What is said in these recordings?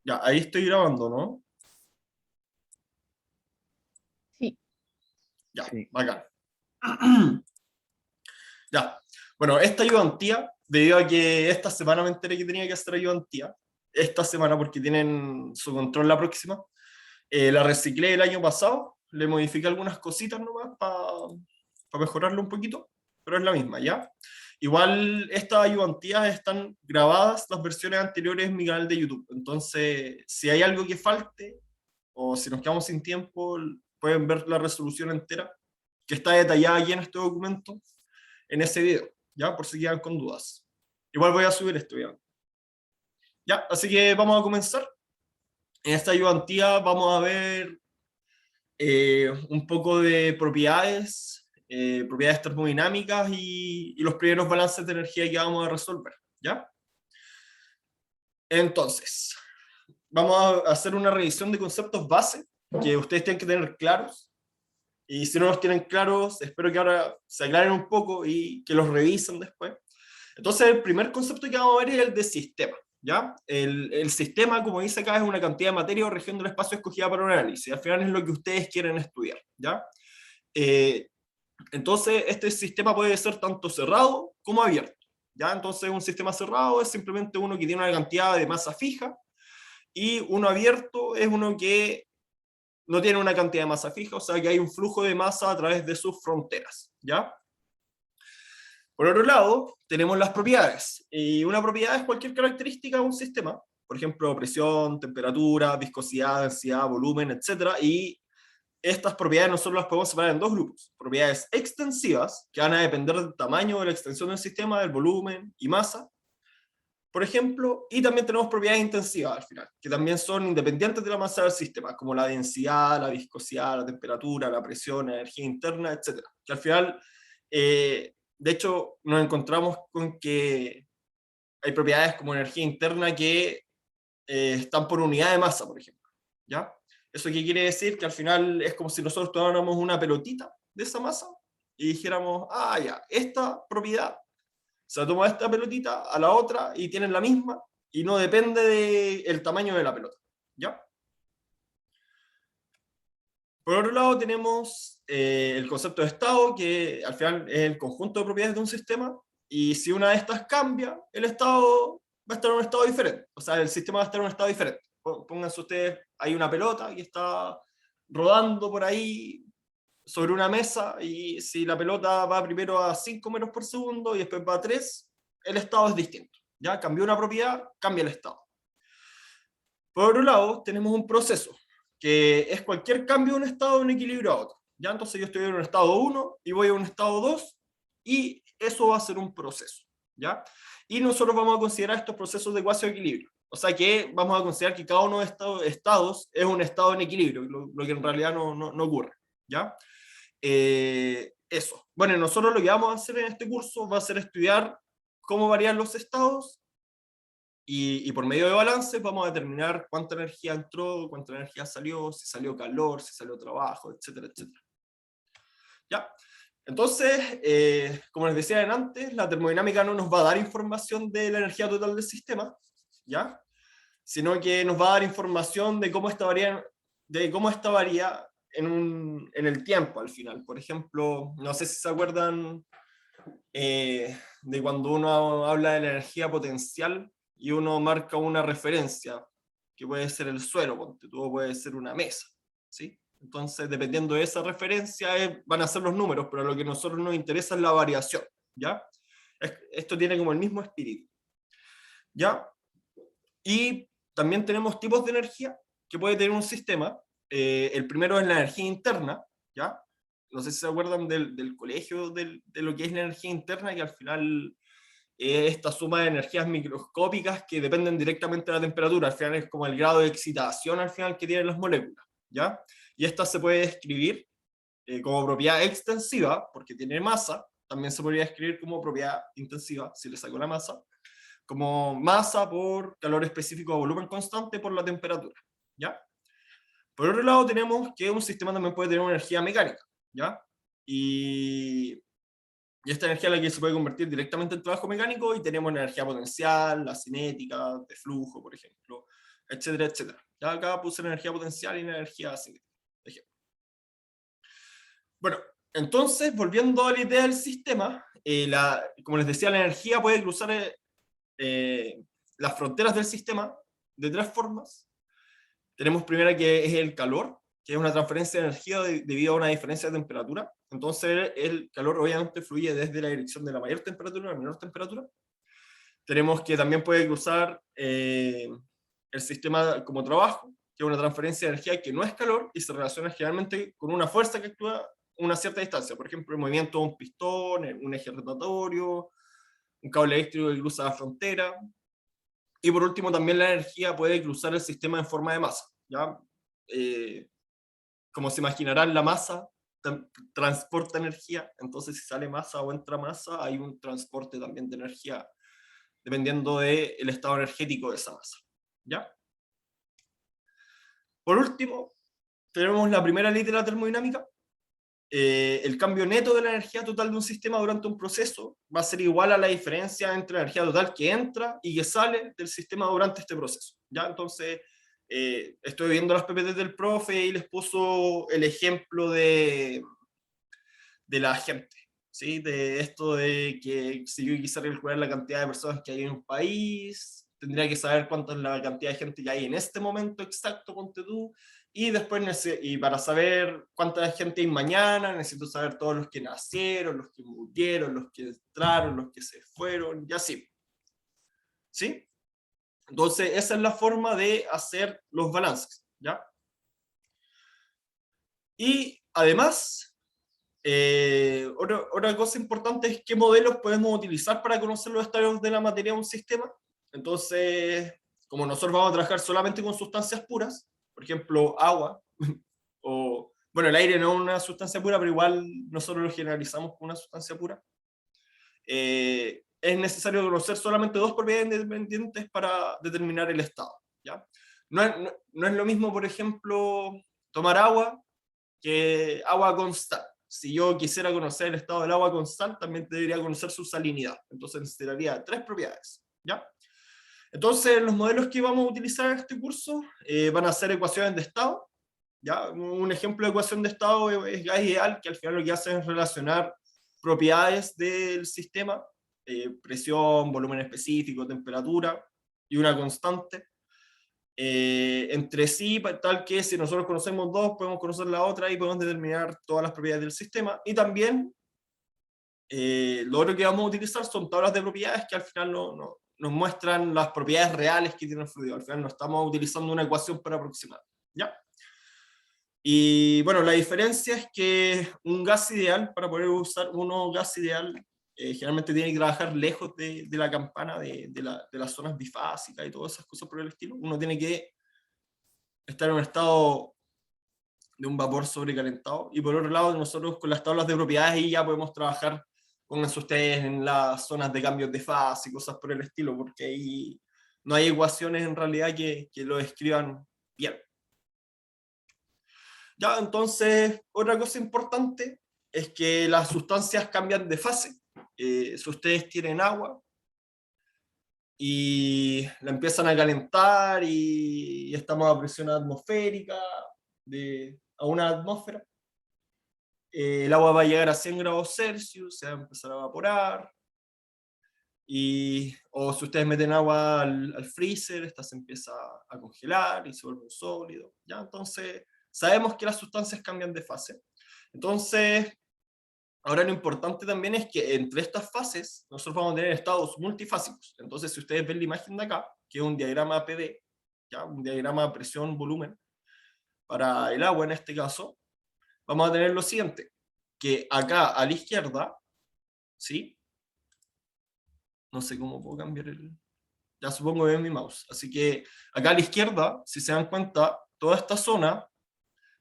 Ya, ahí estoy grabando, ¿no? Sí. Ya, Sí. bacán. Ya. Bueno, esta ayudantía, debido a que esta semana me enteré que tenía que hacer ayudantía, esta semana porque tienen su control la próxima, la reciclé el año pasado, le modifiqué algunas cositas nomás para mejorarlo un poquito, pero es la misma, ¿ya? Igual estas ayudantías están grabadas, las versiones anteriores en mi canal de YouTube, entonces si hay algo que falte o si nos quedamos sin tiempo, pueden ver la resolución entera que está detallada aquí en este documento, en ese video, ¿ya? Por si quedan con dudas. Igual voy a subir esto, ¿ya? Ya, así que vamos a comenzar. En esta ayudantía vamos a ver un poco de propiedades, propiedades termodinámicas y los primeros balances de energía que vamos a resolver, ¿ya? Entonces, vamos a hacer una revisión de conceptos base que ustedes tienen que tener claros. Y si no los tienen claros, espero que ahora se aclaren un poco y que los revisen después. Entonces, el primer concepto que vamos a ver es el de sistema. ¿Ya? El sistema, como dice acá, es una cantidad de materia o región del espacio escogida para un análisis. Al final es lo que ustedes quieren estudiar. ¿Ya? Eh, entonces, este sistema puede ser tanto cerrado como abierto. ¿Ya? Entonces, un sistema cerrado es simplemente uno que tiene una cantidad de masa fija y uno abierto es uno que no tiene una cantidad de masa fija, o sea que hay un flujo de masa a través de sus fronteras, ¿ya? Por otro lado, tenemos las propiedades, y una propiedad es cualquier característica de un sistema, por ejemplo, presión, temperatura, viscosidad, densidad, volumen, etcétera, y estas propiedades nosotros las podemos separar en dos grupos, propiedades extensivas, que van a depender del tamaño de la extensión del sistema, del volumen y masa, por ejemplo, y también tenemos propiedades intensivas al final, que también son independientes de la masa del sistema, como la densidad, la viscosidad, la temperatura, la presión, la energía interna, etcétera. Que al final, de hecho, nos encontramos con que hay propiedades como energía interna que están por unidad de masa, por ejemplo. ¿Ya? ¿Eso qué quiere decir? Que al final es como si nosotros tomáramos una pelotita de esa masa y dijéramos, ah, ya, esta propiedad se la toma esta pelotita a la otra y tienen la misma y no depende del tamaño de la pelota. ¿Ya? Por otro lado tenemos el concepto de estado, que al final es el conjunto de propiedades de un sistema, y si una de estas cambia, el estado va a estar en un estado diferente, o sea, el sistema va a estar en un estado diferente. Pónganse ustedes, hay una pelota que está rodando por ahí sobre una mesa, y si la pelota va primero a 5 metros por segundo y después va a 3, el estado es distinto. ¿Ya? Cambió una propiedad, cambia el estado. Por otro lado, tenemos un proceso, que es cualquier cambio de un estado de un equilibrio a otro. ¿Ya? Entonces yo estoy en un estado 1 y voy a un estado 2 y eso va a ser un proceso. ¿Ya? Y nosotros vamos a considerar estos procesos de cuasi equilibrio. O sea que vamos a considerar que cada uno de estos estados es un estado en equilibrio, lo que en realidad no ocurre. ¿Ya? Eso. Bueno, nosotros lo que vamos a hacer en este curso va a ser estudiar cómo varían los estados y por medio de balances vamos a determinar cuánta energía entró, cuánta energía salió, si salió calor, si salió trabajo, etcétera, etcétera. ¿Ya? Entonces, como les decía antes, la termodinámica no nos va a dar información de la energía total del sistema, ¿ya? Sino que nos va a dar información de cómo esta varía en el tiempo al final. Por ejemplo, no sé si se acuerdan de cuando uno habla de la energía potencial y uno marca una referencia, que puede ser el suelo, ponte tú, puede ser una mesa, ¿sí? Entonces, dependiendo de esa referencia, van a ser los números, pero lo que a nosotros nos interesa es la variación, ¿ya? Esto tiene como el mismo espíritu, ¿ya? Y también tenemos tipos de energía que puede tener un sistema. El primero es la energía interna, ¿ya? No sé si se acuerdan del colegio, de lo que es la energía interna, que al final es esta suma de energías microscópicas que dependen directamente de la temperatura. Al final es como el grado de excitación al final que tienen las moléculas, ¿ya? Y esta se puede describir como propiedad extensiva, porque tiene masa. También se podría escribir como propiedad intensiva, si le saco la masa, como masa por calor específico o volumen constante por la temperatura, ¿ya? Por otro lado tenemos que un sistema también puede tener una energía mecánica, ¿ya? Y, y esta energía es la que se puede convertir directamente en trabajo mecánico, y tenemos la energía potencial, la cinética, de flujo, por ejemplo, etcétera, etcétera. Ya acá puse la energía potencial y la energía cinética. Bueno, entonces, volviendo a la idea del sistema, como les decía, la energía puede cruzar las fronteras del sistema de tres formas. Tenemos primera que es el calor, que es una transferencia de energía debido a una diferencia de temperatura. Entonces el calor obviamente fluye desde la dirección de la mayor temperatura a la menor temperatura. Tenemos que también puede cruzar el sistema como trabajo, que es una transferencia de energía que no es calor y se relaciona generalmente con una fuerza que actúa a una cierta distancia. Por ejemplo, el movimiento de un pistón, un eje rotatorio, un cable eléctrico que cruza la frontera. Y por último, también la energía puede cruzar el sistema en forma de masa. ¿Ya? Como se imaginarán, la masa transporta energía, entonces si sale masa o entra masa, hay un transporte también de energía, dependiendo del estado energético de esa masa. ¿Ya? Por último, tenemos la primera ley de la termodinámica. El cambio neto de la energía total de un sistema durante un proceso va a ser igual a la diferencia entre la energía total que entra y que sale del sistema durante este proceso. ¿Ya? Entonces, estoy viendo las PPT del profe y les puso el ejemplo de la gente, ¿sí? De esto de que si yo quisiera calcular la cantidad de personas que hay en un país, tendría que saber cuánta es la cantidad de gente que hay en este momento exacto, ponte tú, y después, y para saber cuánta gente hay mañana, necesito saber todos los que nacieron, los que murieron, los que entraron, los que se fueron, y así. ¿Sí? Entonces, esa es la forma de hacer los balances, ¿ya? Y además, otra cosa importante es qué modelos podemos utilizar para conocer los estados de la materia de un sistema. Entonces, como nosotros vamos a trabajar solamente con sustancias puras, por ejemplo, agua, o, bueno, el aire no es una sustancia pura, pero igual nosotros lo generalizamos como una sustancia pura, es necesario conocer solamente dos propiedades independientes para determinar el estado. ¿Ya? No es lo mismo, por ejemplo, tomar agua que agua con sal. Si yo quisiera conocer el estado del agua con sal, también debería conocer su salinidad. Entonces necesitaría tres propiedades. ¿Ya? Entonces, los modelos que vamos a utilizar en este curso van a ser ecuaciones de estado. ¿Ya? Un ejemplo de ecuación de estado es gas ideal, que al final lo que hace es relacionar propiedades del sistema, presión, volumen específico, temperatura y una constante, entre sí, tal que si nosotros conocemos dos, podemos conocer la otra y podemos determinar todas las propiedades del sistema. Y también lo otro que vamos a utilizar son tablas de propiedades que al final nos muestran las propiedades reales que tiene el fluido. Al final no estamos utilizando una ecuación para aproximar. ¿Ya? Y bueno, la diferencia es que un gas ideal, para poder usar uno gas ideal, generalmente tiene que trabajar lejos de la campana, de las zonas bifásicas y todas esas cosas por el estilo. Uno tiene que estar en un estado de un vapor sobrecalentado. Y por otro lado, nosotros con las tablas de propiedades ahí ya podemos trabajar, pónganse ustedes en las zonas de cambios de fase y cosas por el estilo, porque ahí no hay ecuaciones en realidad que lo describan bien. Ya, entonces, otra cosa importante es que las sustancias cambian de fase. Si ustedes tienen agua y la empiezan a calentar y estamos a presión atmosférica a una atmósfera, el agua va a llegar a 100 grados Celsius, se va a empezar a evaporar, o si ustedes meten agua al freezer, esta se empieza a congelar y se vuelve un sólido. ¿Ya? Entonces, sabemos que las sustancias cambian de fase. Entonces, ahora lo importante también es que entre estas fases nosotros vamos a tener estados multifásicos. Entonces, si ustedes ven la imagen de acá, que es un diagrama PD, ¿ya? Un diagrama presión-volumen para el agua en este caso, vamos a tener lo siguiente, que acá a la izquierda, ¿sí? No sé cómo puedo cambiar ya supongo que es mi mouse. Así que acá a la izquierda, si se dan cuenta, toda esta zona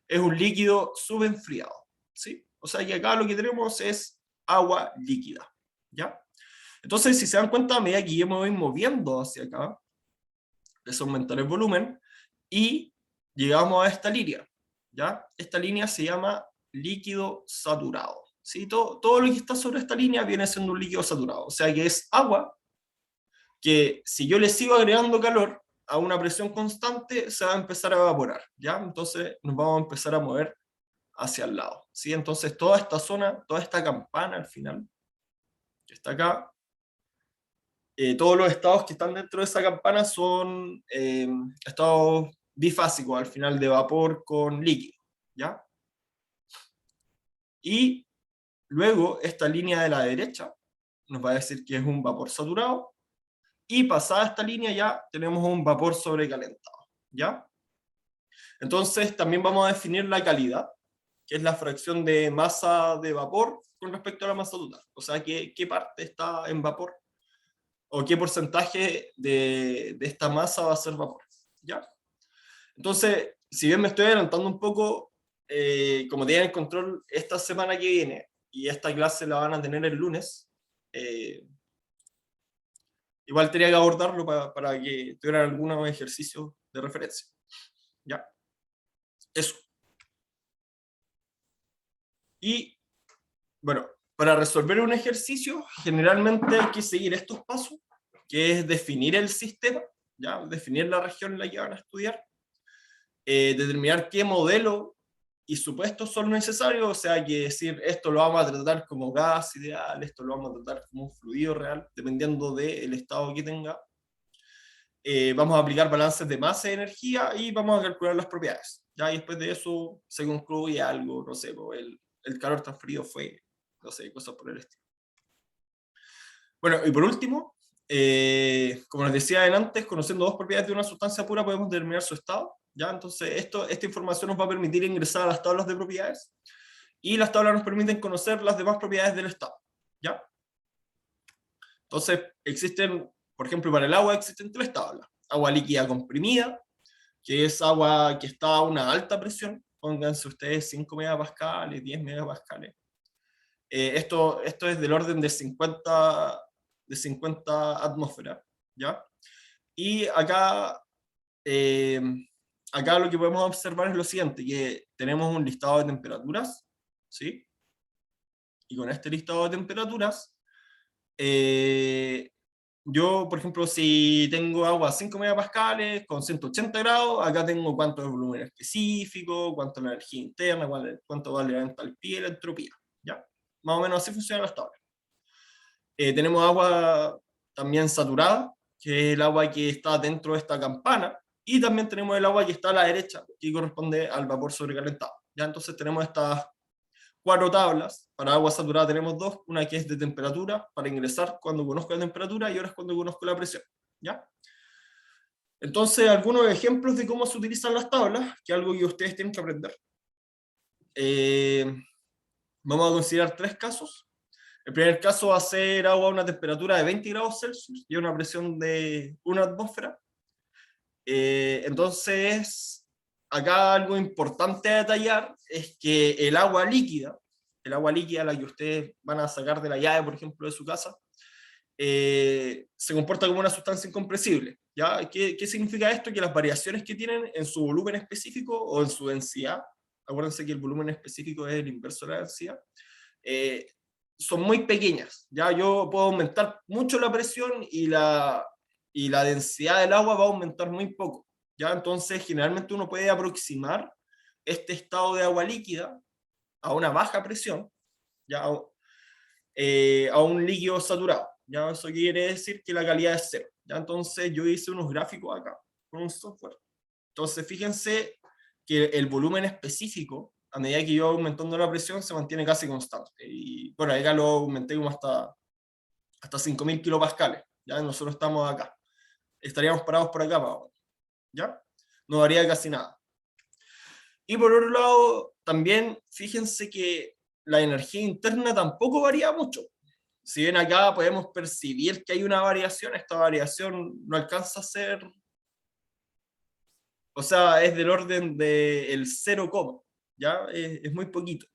es un líquido subenfriado, ¿sí? O sea que acá lo que tenemos es agua líquida, ¿ya? Entonces, si se dan cuenta, a medida que yo me voy moviendo hacia acá, es aumentar el volumen y llegamos a esta línea, ¿ya? Esta línea se llama líquido saturado, ¿sí? Todo lo que está sobre esta línea viene siendo un líquido saturado, o sea que es agua que si yo le sigo agregando calor, a una presión constante, se va a empezar a evaporar, ¿ya? Entonces nos vamos a empezar a mover hacia el lado, ¿sí? Entonces toda esta zona, toda esta campana al final, que está acá, todos los estados que están dentro de esa campana son estados bifásicos al final de vapor con líquido, ¿ya? Y luego esta línea de la derecha nos va a decir que es un vapor saturado, y pasada esta línea ya tenemos un vapor sobrecalentado, ¿ya? Entonces también vamos a definir la calidad, que es la fracción de masa de vapor con respecto a la masa total. O sea, qué parte está en vapor o qué porcentaje de esta masa va a ser vapor, ¿ya? Entonces, si bien me estoy adelantando un poco, como tienen control esta semana que viene y esta clase la van a tener el lunes, igual tenía que abordarlo para que tuvieran algunos ejercicios de referencia, ¿ya? Eso. Y, bueno, para resolver un ejercicio, generalmente hay que seguir estos pasos, que es definir el sistema, ¿ya? Definir la región en la que van a estudiar, determinar qué modelo y supuestos son necesarios, o sea, que decir, esto lo vamos a tratar como gas ideal, esto lo vamos a tratar como un fluido real, dependiendo del estado que tenga. Vamos a aplicar balances de masa y energía y vamos a calcular las propiedades. ¿Ya? Y después de eso se concluye algo, no sé, el calor tan frío fue, no sé, cosas por el estilo. Bueno, y por último, como les decía antes, conociendo dos propiedades de una sustancia pura podemos determinar su estado. ¿Ya? Entonces, esta información nos va a permitir ingresar a las tablas de propiedades, y las tablas nos permiten conocer las demás propiedades del estado. ¿Ya? Entonces, existen, por ejemplo, para el agua existen tres tablas. Agua líquida comprimida, que es agua que está a una alta presión, pónganse ustedes 5 megapascales, 10 megapascales. Esto es del orden de 50 atmósferas, ¿ya? Y eh, acá lo que podemos observar es lo siguiente, que tenemos un listado de temperaturas, ¿sí? Y con este listado de temperaturas, yo, por ejemplo, si tengo agua a 5 megapascales con 180 grados, acá tengo cuánto es el volumen específico, cuánto es la energía interna, cuánto vale la entalpía y la entropía, ¿ya? Más o menos así funcionan las tablas. Tenemos agua también saturada, que es el agua que está dentro de esta campana, y también tenemos el agua que está a la derecha, que corresponde al vapor sobrecalentado. ¿Ya? Entonces tenemos estas cuatro tablas. Para agua saturada tenemos dos, una que es de temperatura, para ingresar cuando conozco la temperatura, y otra es cuando conozco la presión. ¿Ya? Entonces, algunos ejemplos de cómo se utilizan las tablas, que es algo que ustedes tienen que aprender. Vamos a considerar tres casos. El primer caso va a ser agua a una temperatura de 20 grados Celsius y a una presión de 1 atmósfera. Entonces, acá algo importante a detallar es que el agua líquida, la que ustedes van a sacar de la llave, por ejemplo, de su casa, se comporta como una sustancia incompresible. ¿Ya? ¿Qué significa esto? Que las variaciones que tienen en su volumen específico o en su densidad, acuérdense que el volumen específico es el inverso de la densidad, eh, son muy pequeñas. ¿Ya? Yo puedo aumentar mucho la presión y la densidad del agua va a aumentar muy poco. ¿Ya? Entonces, generalmente uno puede aproximar este estado de agua líquida a una baja presión, ¿ya? A un líquido saturado. ¿Ya? Eso quiere decir que la calidad es cero. ¿Ya? Entonces, yo hice unos gráficos acá con un software. Entonces, fíjense que el volumen específico, a medida que yo aumentando la presión, se mantiene casi constante. Y bueno, acá lo aumenté como hasta 5000 kilopascales. ¿Ya? Nosotros estamos acá. Estaríamos parados por acá, ¿ya? No varía casi nada. Y por otro lado, también fíjense que la energía interna tampoco varía mucho. Si bien acá podemos percibir que hay una variación, esta variación no alcanza a ser, o sea, es del orden del 0, ¿ya? Es muy poquito.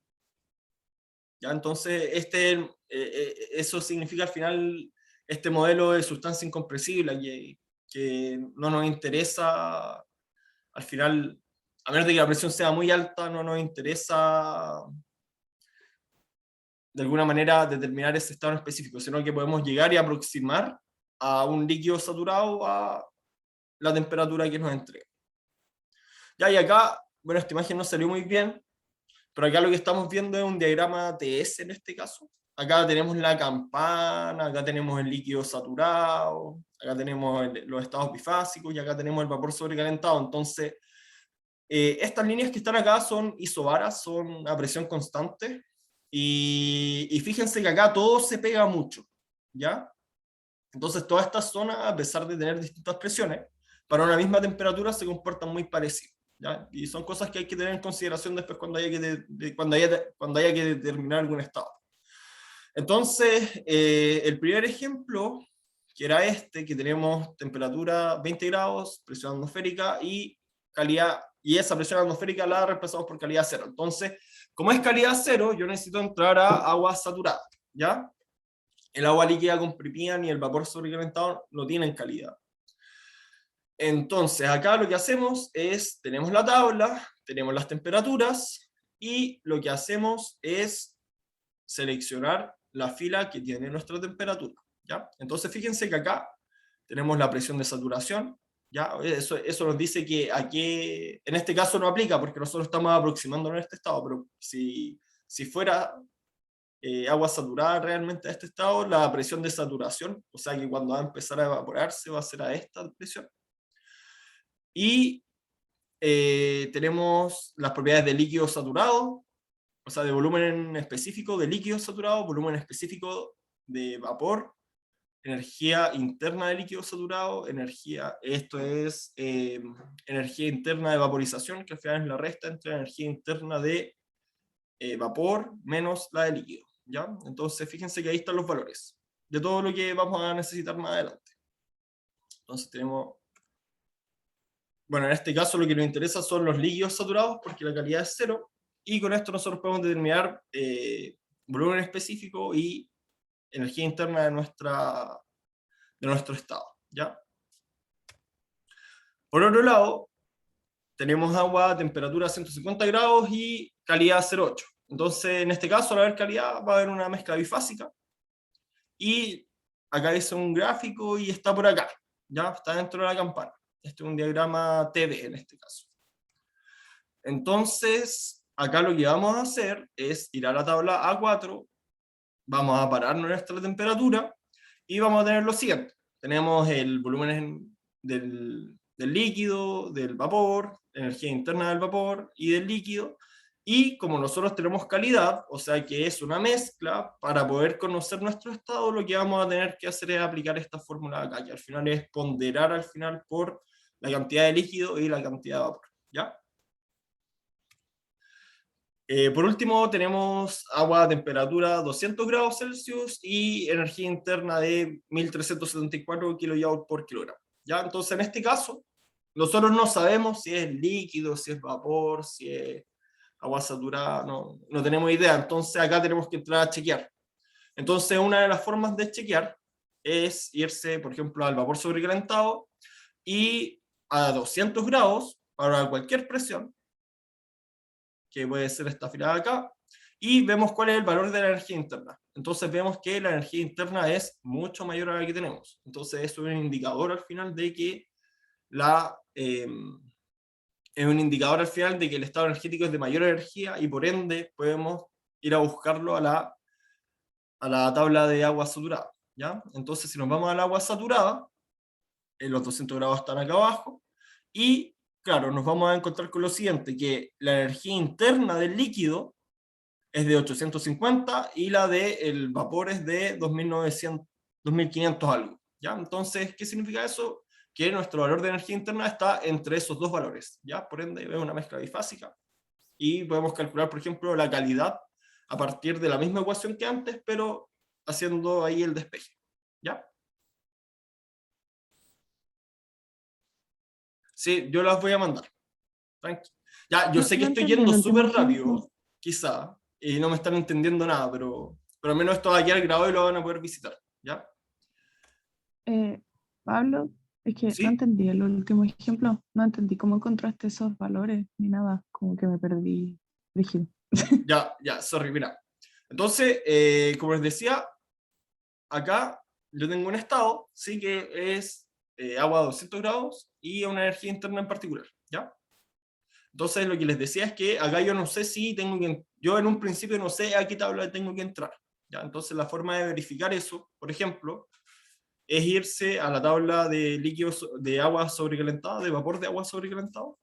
¿Ya? Entonces, eso significa al final este modelo de sustancia incompresible que no nos interesa, al final, a menos de que la presión sea muy alta, no nos interesa de alguna manera determinar ese estado en específico, sino que podemos llegar y aproximar a un líquido saturado la temperatura que nos entrega. Ya, y acá, bueno, esta imagen no salió muy bien, pero acá lo que estamos viendo es un diagrama TS en este caso. Acá tenemos la campana, acá tenemos el líquido saturado, acá tenemos los estados bifásicos y acá tenemos el vapor sobrecalentado. Entonces, estas líneas que están acá son isobaras, son a presión constante. Y fíjense que acá todo se pega mucho, ¿ya? Entonces, toda esta zona, a pesar de tener distintas presiones, para una misma temperatura se comportan muy parecidos, ¿ya? Y son cosas que hay que tener en consideración después cuando haya cuando haya que determinar algún estado. Entonces, el primer ejemplo, que era este, que tenemos temperatura 20 grados, presión atmosférica y calidad, y esa presión atmosférica la reemplazamos por calidad cero. Entonces, como es calidad cero, yo necesito entrar a agua saturada, ¿ya? El agua líquida comprimida ni el vapor sobrecalentado no tienen calidad. Entonces, acá lo que hacemos es, tenemos la tabla, tenemos las temperaturas, y lo que hacemos es seleccionar la fila que tiene nuestra temperatura, ¿ya? Entonces, fíjense que acá tenemos la presión de saturación, ¿ya? Eso nos dice que aquí, en este caso no aplica, porque nosotros estamos aproximándonos a este estado, pero si fuera agua saturada realmente a este estado, la presión de saturación, o sea que cuando va a empezar a evaporarse va a ser a esta presión. Y tenemos las propiedades de líquido saturado, o sea, de volumen específico de líquido saturado, volumen específico de vapor, energía interna de líquido saturado, esto es energía interna de vaporización, que al final es la resta entre la energía interna de vapor menos la de líquido, ¿ya? Entonces, fíjense que ahí están los valores de todo lo que vamos a necesitar más adelante. Entonces tenemos, bueno, en este caso lo que nos interesa son los líquidos saturados, porque la calidad es cero, y con esto nosotros podemos determinar volumen específico y energía interna de nuestro estado, ¿ya? Por otro lado, tenemos agua a temperatura 150 grados y calidad 0,8. Entonces, en este caso, al haber calidad, va a haber una mezcla bifásica, y acá es un gráfico y está por acá, ¿ya? Está dentro de la campana. Este es un diagrama TD en este caso. Entonces, acá lo que vamos a hacer es ir a la tabla A4, vamos a parar nuestra temperatura y vamos a tener lo siguiente. Tenemos el volumen del líquido, del vapor, energía interna del vapor y del líquido, y como nosotros tenemos calidad, o sea que es una mezcla, para poder conocer nuestro estado, lo que vamos a tener que hacer es aplicar esta fórmula acá, que al final es ponderar al final por la cantidad de líquido y la cantidad de vapor, ¿ya? Por último, tenemos agua a temperatura 200 grados Celsius y energía interna de 1374 kJ por kilogramo, ¿ya? Entonces, en este caso, nosotros no sabemos si es líquido, si es vapor, si es agua saturada, no tenemos idea. Entonces, acá tenemos que entrar a chequear. Entonces, una de las formas de chequear es irse, por ejemplo, al vapor sobrecalentado y a 200 grados para cualquier presión, que puede ser esta fila de acá, y vemos cuál es el valor de la energía interna. Entonces vemos que la energía interna es mucho mayor a la que tenemos. Entonces eso es un indicador al final de que es un indicador al final de que el estado energético es de mayor energía, y por ende podemos ir a buscarlo a la tabla de agua saturada, ¿ya? Entonces, si nos vamos al agua saturada, los 200 grados están acá abajo, y claro, nos vamos a encontrar con lo siguiente, que la energía interna del líquido es de 850 y la del vapor es de 2900, 2500 algo, ¿ya? Entonces, ¿qué significa eso? Que nuestro valor de energía interna está entre esos dos valores, ¿ya? Por ende, es una mezcla bifásica, y podemos calcular, por ejemplo, la calidad a partir de la misma ecuación que antes, pero haciendo ahí el despeje, ¿ya? Sí, yo las voy a mandar. Tranqui. Ya, yo No, sé que no estoy entendí yendo el último súper ejemplo. rápido, quizá, y no me están entendiendo nada, pero al menos esto va a quedar grabado y lo van a poder visitar, ¿ya? Pablo, es que no ¿Sí? entendí el último ejemplo. No entendí cómo encontraste esos valores ni nada. Como que me perdí. Rígido. Ya, sorry, mira. Entonces, como les decía, acá yo tengo un estado, sí, que es agua a 200 grados y a una energía interna en particular, ¿ya? Entonces lo que les decía es que acá yo no sé si tengo que, yo en un principio no sé a qué tabla tengo que entrar, ¿ya? Entonces la forma de verificar eso, por ejemplo, es irse a la tabla de líquidos de agua sobrecalentada, de vapor de agua sobrecalentado,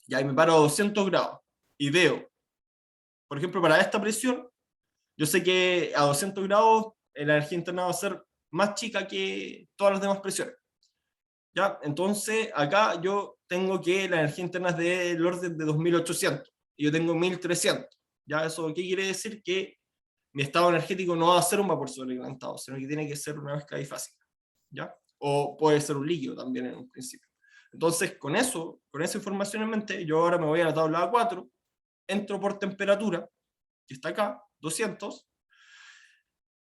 y ahí me paro a 200 grados y veo, por ejemplo, para esta presión, yo sé que a 200 grados la energía interna va a ser más chica que todas las demás presiones. ¿Ya? Entonces, acá yo tengo que la energía interna es del orden de 2800 y yo tengo 1300. ¿Ya? ¿Eso qué quiere decir? Que mi estado energético no va a ser un vapor sobrecalentado, sino que tiene que ser una mezcla bifásica. ¿Ya? O puede ser un líquido también en un principio. Entonces, con eso, con esa información en mente, yo ahora me voy a la tabla A4, entro por temperatura, que está acá, 200,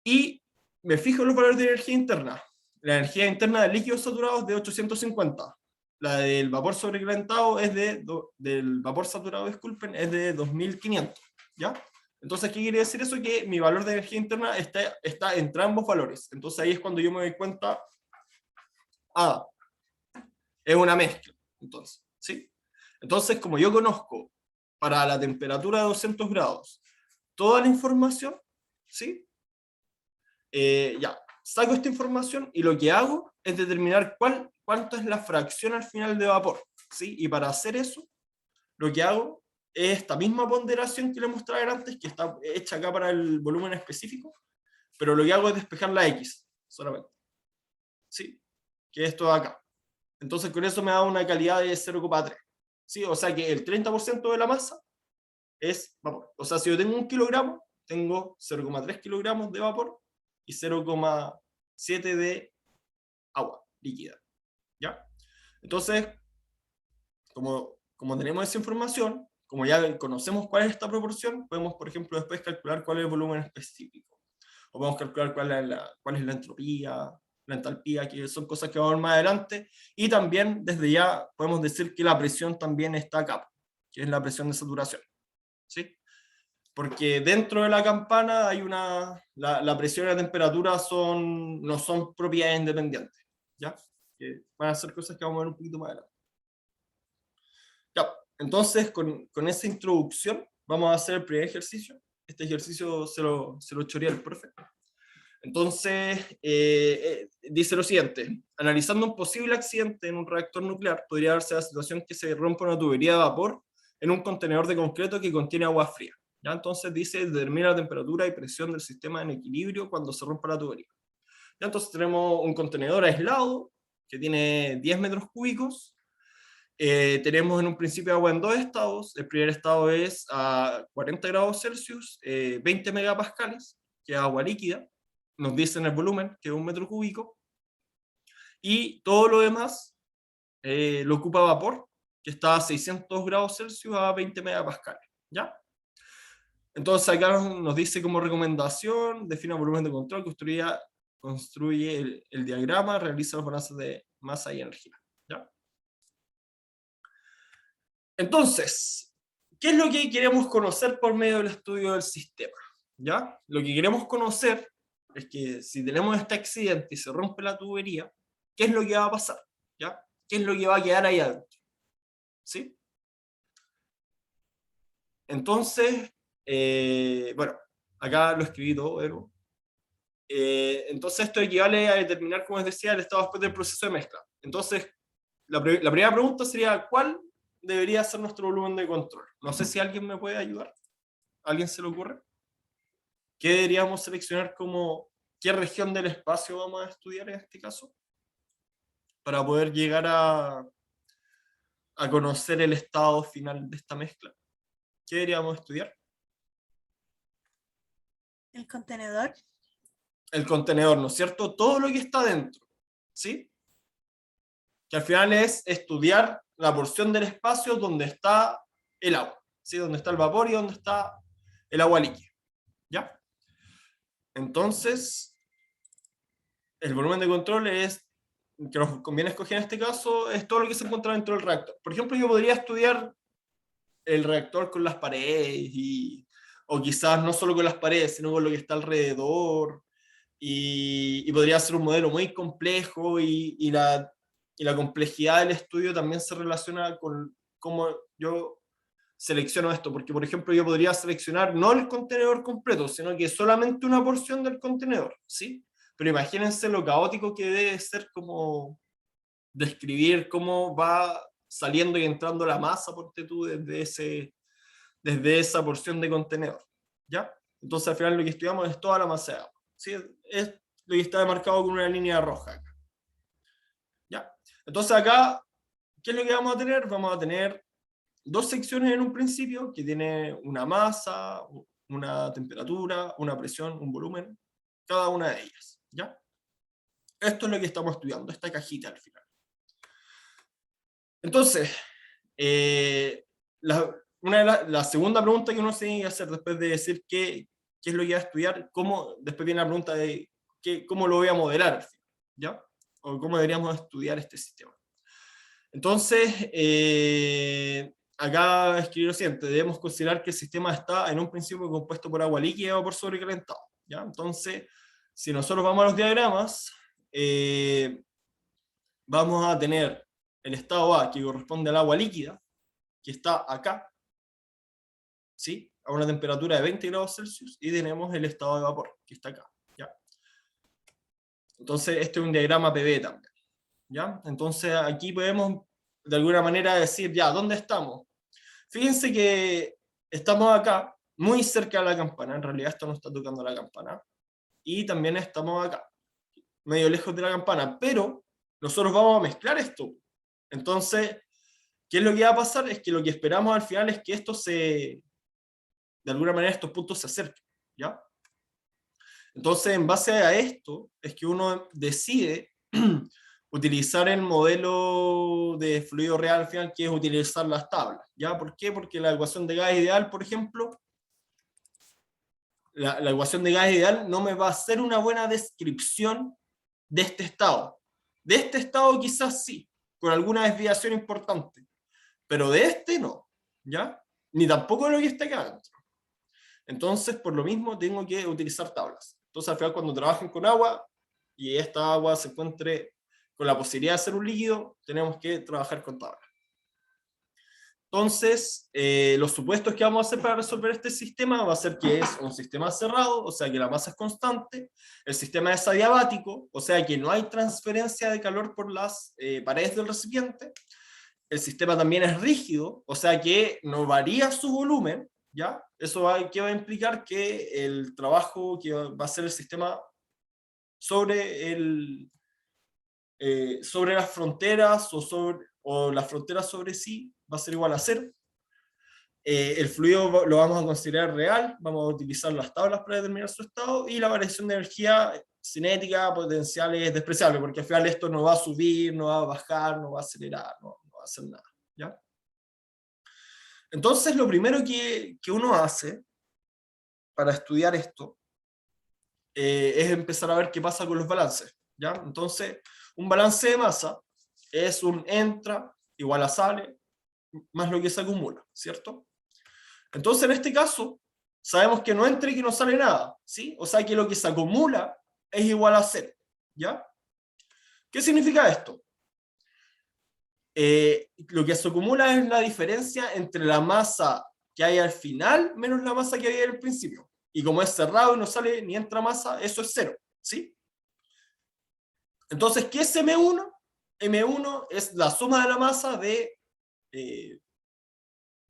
y me fijo en los valores de energía interna. La energía interna de líquidos saturados es de 850. La del vapor sobrecalentado es del vapor saturado, disculpen, es de 2500. ¿Ya? Entonces, ¿qué quiere decir eso? Que mi valor de energía interna está entre ambos valores. Entonces ahí es cuando yo me doy cuenta, es una mezcla. Entonces, ¿sí? Entonces, como yo conozco para la temperatura de 200 grados toda la información, ¿sí? Ya, saco esta información y lo que hago es determinar cuánto es la fracción al final de vapor, ¿sí? Y para hacer eso, lo que hago es esta misma ponderación que le mostré antes, que está hecha acá para el volumen específico, pero lo que hago es despejar la X solamente, ¿sí? Que esto de acá. Entonces con eso me da una calidad de 0,3, ¿sí? O sea que el 30% de la masa es vapor. O sea, si yo tengo 1 kilogramo, tengo 0,3 kilogramos de vapor y 0,7 de agua líquida. ¿Ya? Entonces, como tenemos esa información, como ya conocemos cuál es esta proporción, podemos, por ejemplo, después calcular cuál es el volumen específico. O podemos calcular cuál es la entropía, la entalpía, que son cosas que vamos a ver más adelante. Y también, desde ya, podemos decir que la presión también está acá, que es la presión de saturación. ¿Sí? Porque dentro de la campana hay la presión y la temperatura no son propiedades independientes, ¿ya? Que van a ser cosas que vamos a ver un poquito más adelante. Ya, entonces con esa introducción vamos a hacer el primer ejercicio. Este ejercicio se lo chorea el profe. Entonces, dice lo siguiente: analizando un posible accidente en un reactor nuclear, podría darse la situación que se rompa una tubería de vapor en un contenedor de concreto que contiene agua fría. ¿Ya? Entonces dice, determina la temperatura y presión del sistema en equilibrio cuando se rompa la tubería. ¿Ya? Entonces tenemos un contenedor aislado que tiene 10 metros cúbicos. Tenemos en un principio agua en dos estados. El primer estado es a 40 grados Celsius, 20 megapascales, que es agua líquida. Nos dicen el volumen, que es 1 metro cúbico. Y todo lo demás lo ocupa vapor, que está a 600 grados Celsius a 20 megapascales. ¿Ya? Entonces acá nos dice como recomendación, define el volumen de control, construye el diagrama, realiza los balances de masa y energía. ¿Ya? Entonces, ¿qué es lo que queremos conocer por medio del estudio del sistema? ¿Ya? Lo que queremos conocer es que si tenemos este accidente y se rompe la tubería, ¿qué es lo que va a pasar? ¿Ya? ¿Qué es lo que va a quedar ahí adentro? ¿Sí? Entonces, bueno, acá lo escribí todo, pero entonces esto equivale a determinar, como les decía, el estado después del proceso de mezcla. Entonces, la primera pregunta sería, ¿cuál debería ser nuestro volumen de control? No sé si alguien me puede ayudar. ¿A alguien se le ocurre? ¿Qué deberíamos seleccionar como qué región del espacio vamos a estudiar en este caso? Para poder llegar a conocer el estado final de esta mezcla. ¿Qué deberíamos estudiar? El contenedor. El contenedor, ¿no es cierto? Todo lo que está dentro, ¿sí? Que al final es estudiar la porción del espacio donde está el agua, ¿sí? Donde está el vapor y donde está el agua líquida, ¿ya? Entonces, el volumen de control que nos conviene escoger en este caso, es todo lo que se encuentra dentro del reactor. Por ejemplo, yo podría estudiar el reactor con las paredes, o quizás no solo con las paredes, sino con lo que está alrededor, y podría ser un modelo muy complejo, y y la complejidad del estudio también se relaciona con cómo yo selecciono esto, porque por ejemplo yo podría seleccionar no el contenedor completo, sino que solamente una porción del contenedor, ¿sí? Pero imagínense lo caótico que debe ser como describir cómo va saliendo y entrando la masa, ponte tú, desde esa porción de contenedor, ¿ya? Entonces al final lo que estudiamos es toda la masa de agua, ¿sí? Es lo que está marcado con una línea roja acá, ¿ya? Entonces acá, ¿qué es lo que vamos a tener? Vamos a tener dos secciones en un principio, que tiene una masa, una temperatura, una presión, un volumen, cada una de ellas, ¿ya? Esto es lo que estamos estudiando, esta cajita al final. Entonces, la segunda pregunta que uno se tiene que hacer después de decir qué es lo que va a estudiar, después viene la pregunta de cómo lo voy a modelar al final, ¿ya? O cómo deberíamos estudiar este sistema. Entonces, acá escribí lo siguiente: debemos considerar que el sistema está en un principio compuesto por agua líquida o por sobrecalentado, ¿ya? Entonces, si nosotros vamos a los diagramas, vamos a tener el estado A, que corresponde al agua líquida, que está acá, ¿sí? A una temperatura de 20 grados Celsius, y tenemos el estado de vapor, que está acá, ¿ya? Entonces, este es un diagrama PV también, ¿ya? Entonces, aquí podemos, de alguna manera, decir, ya, ¿dónde estamos? Fíjense que estamos acá, muy cerca de la campana, en realidad esto no está tocando la campana, y también estamos acá, medio lejos de la campana, pero nosotros vamos a mezclar esto. Entonces, ¿qué es lo que va a pasar? Es que lo que esperamos al final es que de alguna manera estos puntos se acerquen, ¿ya? Entonces, en base a esto, es que uno decide utilizar el modelo de fluido real al final, que es utilizar las tablas, ¿ya? ¿Por qué? Porque la ecuación de gas ideal, por ejemplo, la ecuación de gas ideal no me va a hacer una buena descripción de este estado. De este estado quizás sí, con alguna desviación importante, pero de este no, ¿ya? Ni tampoco de lo que está acá adentro. Entonces, por lo mismo, tengo que utilizar tablas. Entonces, al final, cuando trabajen con agua y esta agua se encuentre con la posibilidad de ser un líquido, tenemos que trabajar con tablas. Entonces, los supuestos que vamos a hacer para resolver este sistema va a ser que es un sistema cerrado, o sea que la masa es constante, el sistema es adiabático, o sea que no hay transferencia de calor por las paredes del recipiente, el sistema también es rígido, o sea que no varía su volumen, ¿ya? Eso ¿qué va a implicar? Que el trabajo que va a hacer el sistema sobre, sobre las fronteras o las fronteras sobre sí va a ser igual a cero. El fluido lo vamos a considerar real, vamos a utilizar las tablas para determinar su estado, y la variación de energía cinética potencial es despreciable, porque al final esto no va a subir, no va a bajar, no va a acelerar, no va a hacer nada, ¿ya? Entonces, lo primero que uno hace para estudiar esto es empezar a ver qué pasa con los balances, ¿ya? Entonces, un balance de masa es un entra igual a sale más lo que se acumula, ¿cierto? Entonces, en este caso, sabemos que no entra y que no sale nada, ¿sí? O sea que lo que se acumula es igual a cero, ¿ya? ¿Qué significa esto? Lo que se acumula es la diferencia entre la masa que hay al final menos la masa que había al principio. Y como es cerrado y no sale ni entra masa, eso es cero, ¿sí? Entonces, ¿qué es M1? M1 es la suma de la masa de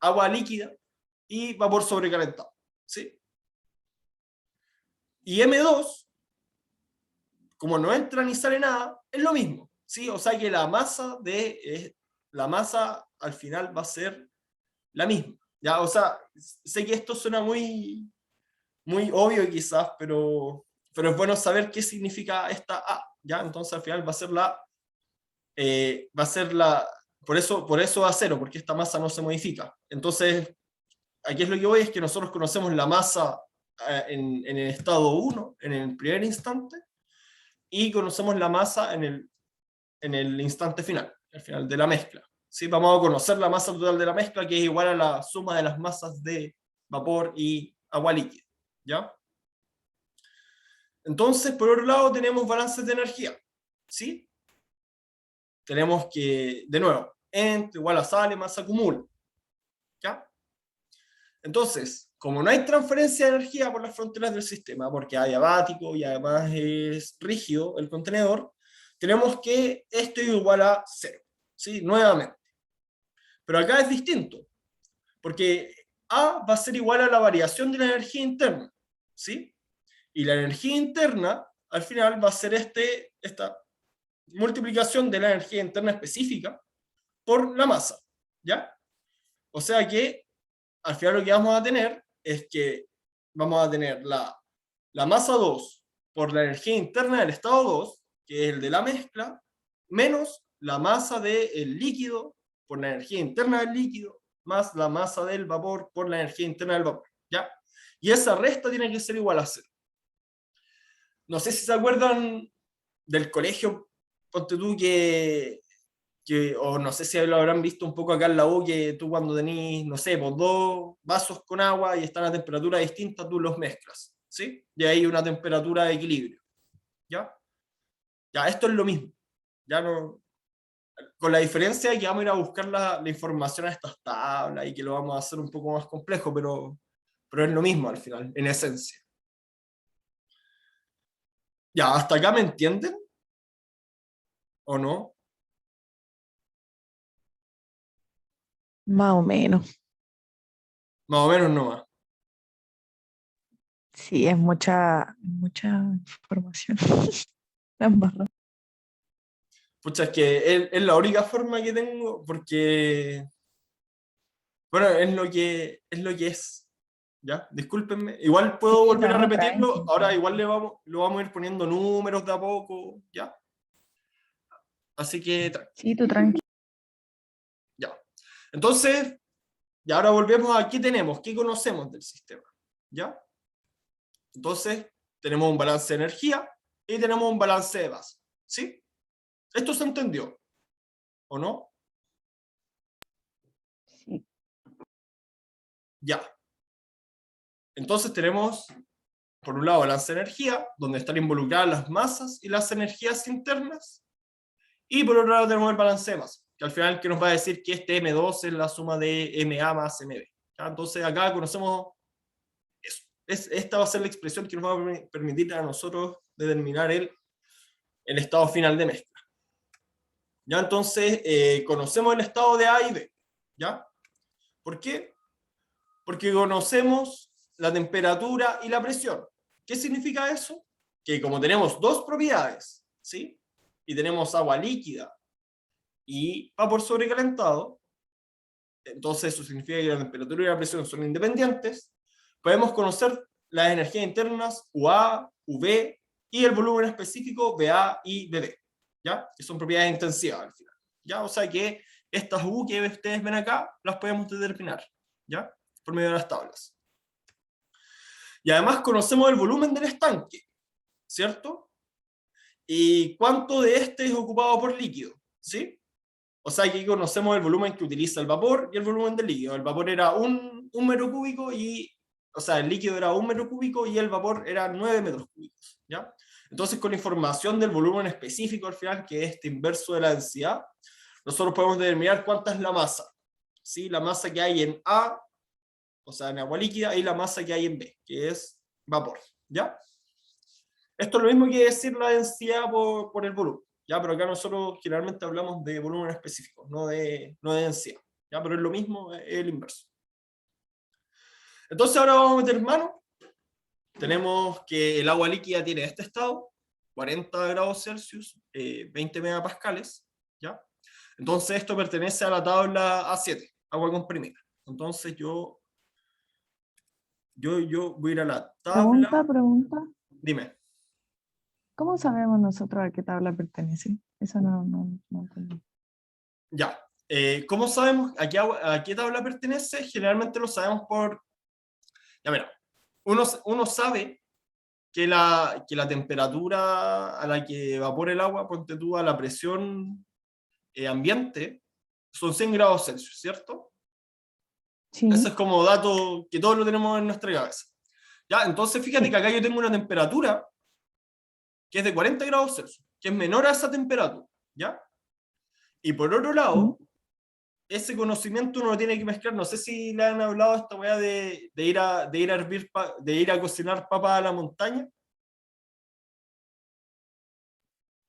agua líquida y vapor sobrecalentado, ¿sí? Y M2, como no entra ni sale nada, es lo mismo, ¿sí? O sea que la masa al final va a ser la misma, ¿ya? O sea, sé que esto suena muy, muy obvio quizás, pero es bueno saber qué significa esta A, ¿ya? Entonces al final va a ser la, por eso va a cero, porque esta masa no se modifica. Entonces, aquí es lo que voy, es que nosotros conocemos la masa en el estado 1, en el primer instante, y conocemos la masa en el instante final, al final de la mezcla. ¿Sí? Vamos a conocer la masa total de la mezcla, que es igual a la suma de las masas de vapor y agua líquida, ¿ya? Entonces, por otro lado, tenemos balances de energía, ¿sí? tenemos que, de nuevo, entre igual a sale más acumula. ¿Ya? Entonces, como no hay transferencia de energía por las fronteras del sistema, porque hay abático y además es rígido el contenedor, tenemos que esto es igual a cero, ¿sí? Nuevamente. Pero acá es distinto, porque A va a ser igual a la variación de la energía interna, ¿sí? Y la energía interna, al final, va a ser esta multiplicación de la energía interna específica por la masa, ¿ya? O sea que, al final lo que vamos a tener es que vamos a tener la masa 2 por la energía interna del estado 2, que es el de la mezcla, menos la masa del líquido por la energía interna del líquido, más la masa del vapor por la energía interna del vapor, ¿ya? Y esa resta tiene que ser igual a cero. No sé si se acuerdan del colegio, ponte tú o no sé si lo habrán visto un poco acá en la U, que tú cuando tenés, no sé, pues dos vasos con agua y están a temperatura distinta, tú los mezclas, ¿sí? Y hay una temperatura de equilibrio, ¿ya? Ya, esto es lo mismo, ya no, con la diferencia de que vamos a ir a buscar la información a estas tablas y que lo vamos a hacer un poco más complejo, pero es lo mismo al final, en esencia. Ya, ¿hasta acá me entienden? ¿O no? Más o menos. Más o menos no más. Sí, es mucha información. La embarré. Pucha, es que es la única forma que tengo, porque, bueno, es lo que es. ¿Ya? Discúlpenme. Igual puedo Sí, volver a no, repetirlo. tranqui, Ahora igual tranqui. lo vamos a ir poniendo números de a poco. ¿Ya? Así que, Sí, tú tranqui. ya. Entonces, y ahora volvemos a qué tenemos, qué conocemos del sistema. ¿Ya? Entonces, tenemos un balance de energía y tenemos un balance de base. ¿Sí? ¿Esto se entendió? ¿O no? Sí. Ya. Entonces tenemos, por un lado, balance de energía, donde están involucradas las masas y las energías internas. Y por otro lado tenemos el balance de masa, que al final que nos va a decir que este M2 es la suma de MA más MB. ¿Ya? Entonces acá conocemos eso. Esta va a ser la expresión que nos va a permitir a nosotros determinar el estado final de mezcla. ¿Ya? Entonces conocemos el estado de A y B. ¿Ya? ¿Por qué? Porque conocemos la temperatura y la presión. ¿Qué significa eso? Que como tenemos dos propiedades, ¿sí? Y tenemos agua líquida y vapor sobrecalentado, entonces eso significa que la temperatura y la presión son independientes, podemos conocer las energías internas UA, UV y el volumen específico BA y BB, ¿ya? Que son propiedades intensivas al final, ¿ya? O sea que estas U que ustedes ven acá las podemos determinar, ¿ya? Por medio de las tablas. Y además conocemos el volumen del estanque, ¿cierto? Y cuánto de este es ocupado por líquido, ¿sí? O sea, aquí conocemos el volumen que utiliza el vapor y el volumen del líquido. El vapor era un metro cúbico o sea, el líquido era 1 metro cúbico y el vapor era 9 metros cúbicos, ¿ya? Entonces, con la información del volumen específico al final, que es este inverso de la densidad, nosotros podemos determinar cuánta es la masa, ¿sí? La masa que hay en A, o sea, en agua líquida, y la masa que hay en B, que es vapor, ¿ya? Esto es lo mismo que decir la densidad por el volumen, ¿ya? Pero acá nosotros generalmente hablamos de volumen específico, no de densidad, ¿ya? Pero es lo mismo, es el inverso. Entonces ahora vamos a meter mano. Tenemos que el agua líquida tiene este estado, 40 grados Celsius, 20 megapascales, ¿ya? Entonces esto pertenece a la tabla A7, agua comprimida. Entonces yo voy a ir a la tabla. Pregunta. Dime. ¿Cómo sabemos nosotros a qué tabla pertenece? Eso no entendí. Ya. ¿Cómo sabemos a qué tabla pertenece? Generalmente lo sabemos por... Ya, mira, uno sabe que la temperatura a la que evapora el agua, ponte tú a la presión ambiente, son 100 grados Celsius, ¿cierto? Eso Sí, es como dato que todos lo tenemos en nuestra cabeza. Ya, entonces fíjate que sí. acá yo tengo una temperatura que es de 40 grados Celsius, que es menor a esa temperatura, ¿ya? Y por otro ¿Mm? lado, ese conocimiento uno lo tiene que mezclar. No sé si le han hablado a esta weá de ir a hervir, de ir a cocinar papas a la montaña.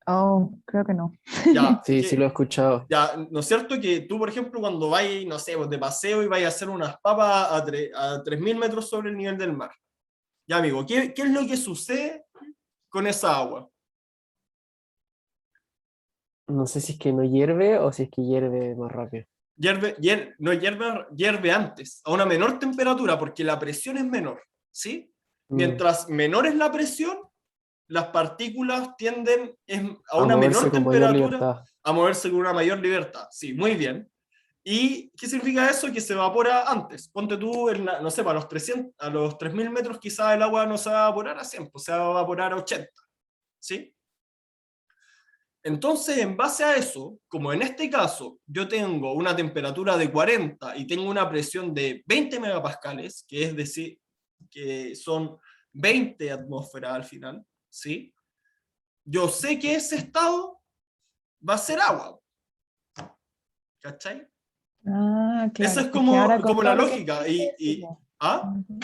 Oh, creo que no. Ya, Sí, sí lo he escuchado. ya, ¿no es cierto que tú, por ejemplo, cuando vas, no sé, pues, de paseo y vas a hacer unas papas a 3.000 metros sobre el nivel del mar? Ya, amigo, ¿qué es lo que sucede con esa agua? No sé si es que no hierve o si es que hierve más rápido. No hierve antes, a una menor temperatura, porque la presión es menor, ¿sí? Mm. Mientras menor es la presión, las partículas tienden a A una moverse menor con mayor temperatura libertad. a moverse con una mayor libertad. Sí, muy bien. ¿Y qué significa eso? Que se evapora antes. Ponte tú, no sé, para los 300, a los 3.000 metros quizás el agua no se va a evaporar a 100, pues se va a evaporar a 80, ¿sí? Entonces, en base a eso, como en este caso yo tengo una temperatura de 40 y tengo una presión de 20 megapascales, que es decir, que son 20 atmósferas al final, ¿sí? Yo sé que ese estado va a ser agua, ¿cachai? Ah, Esa claro. es Es que ahora con como la todo lo que lógica. dijiste, sí, po. ¿Ah? Ujú.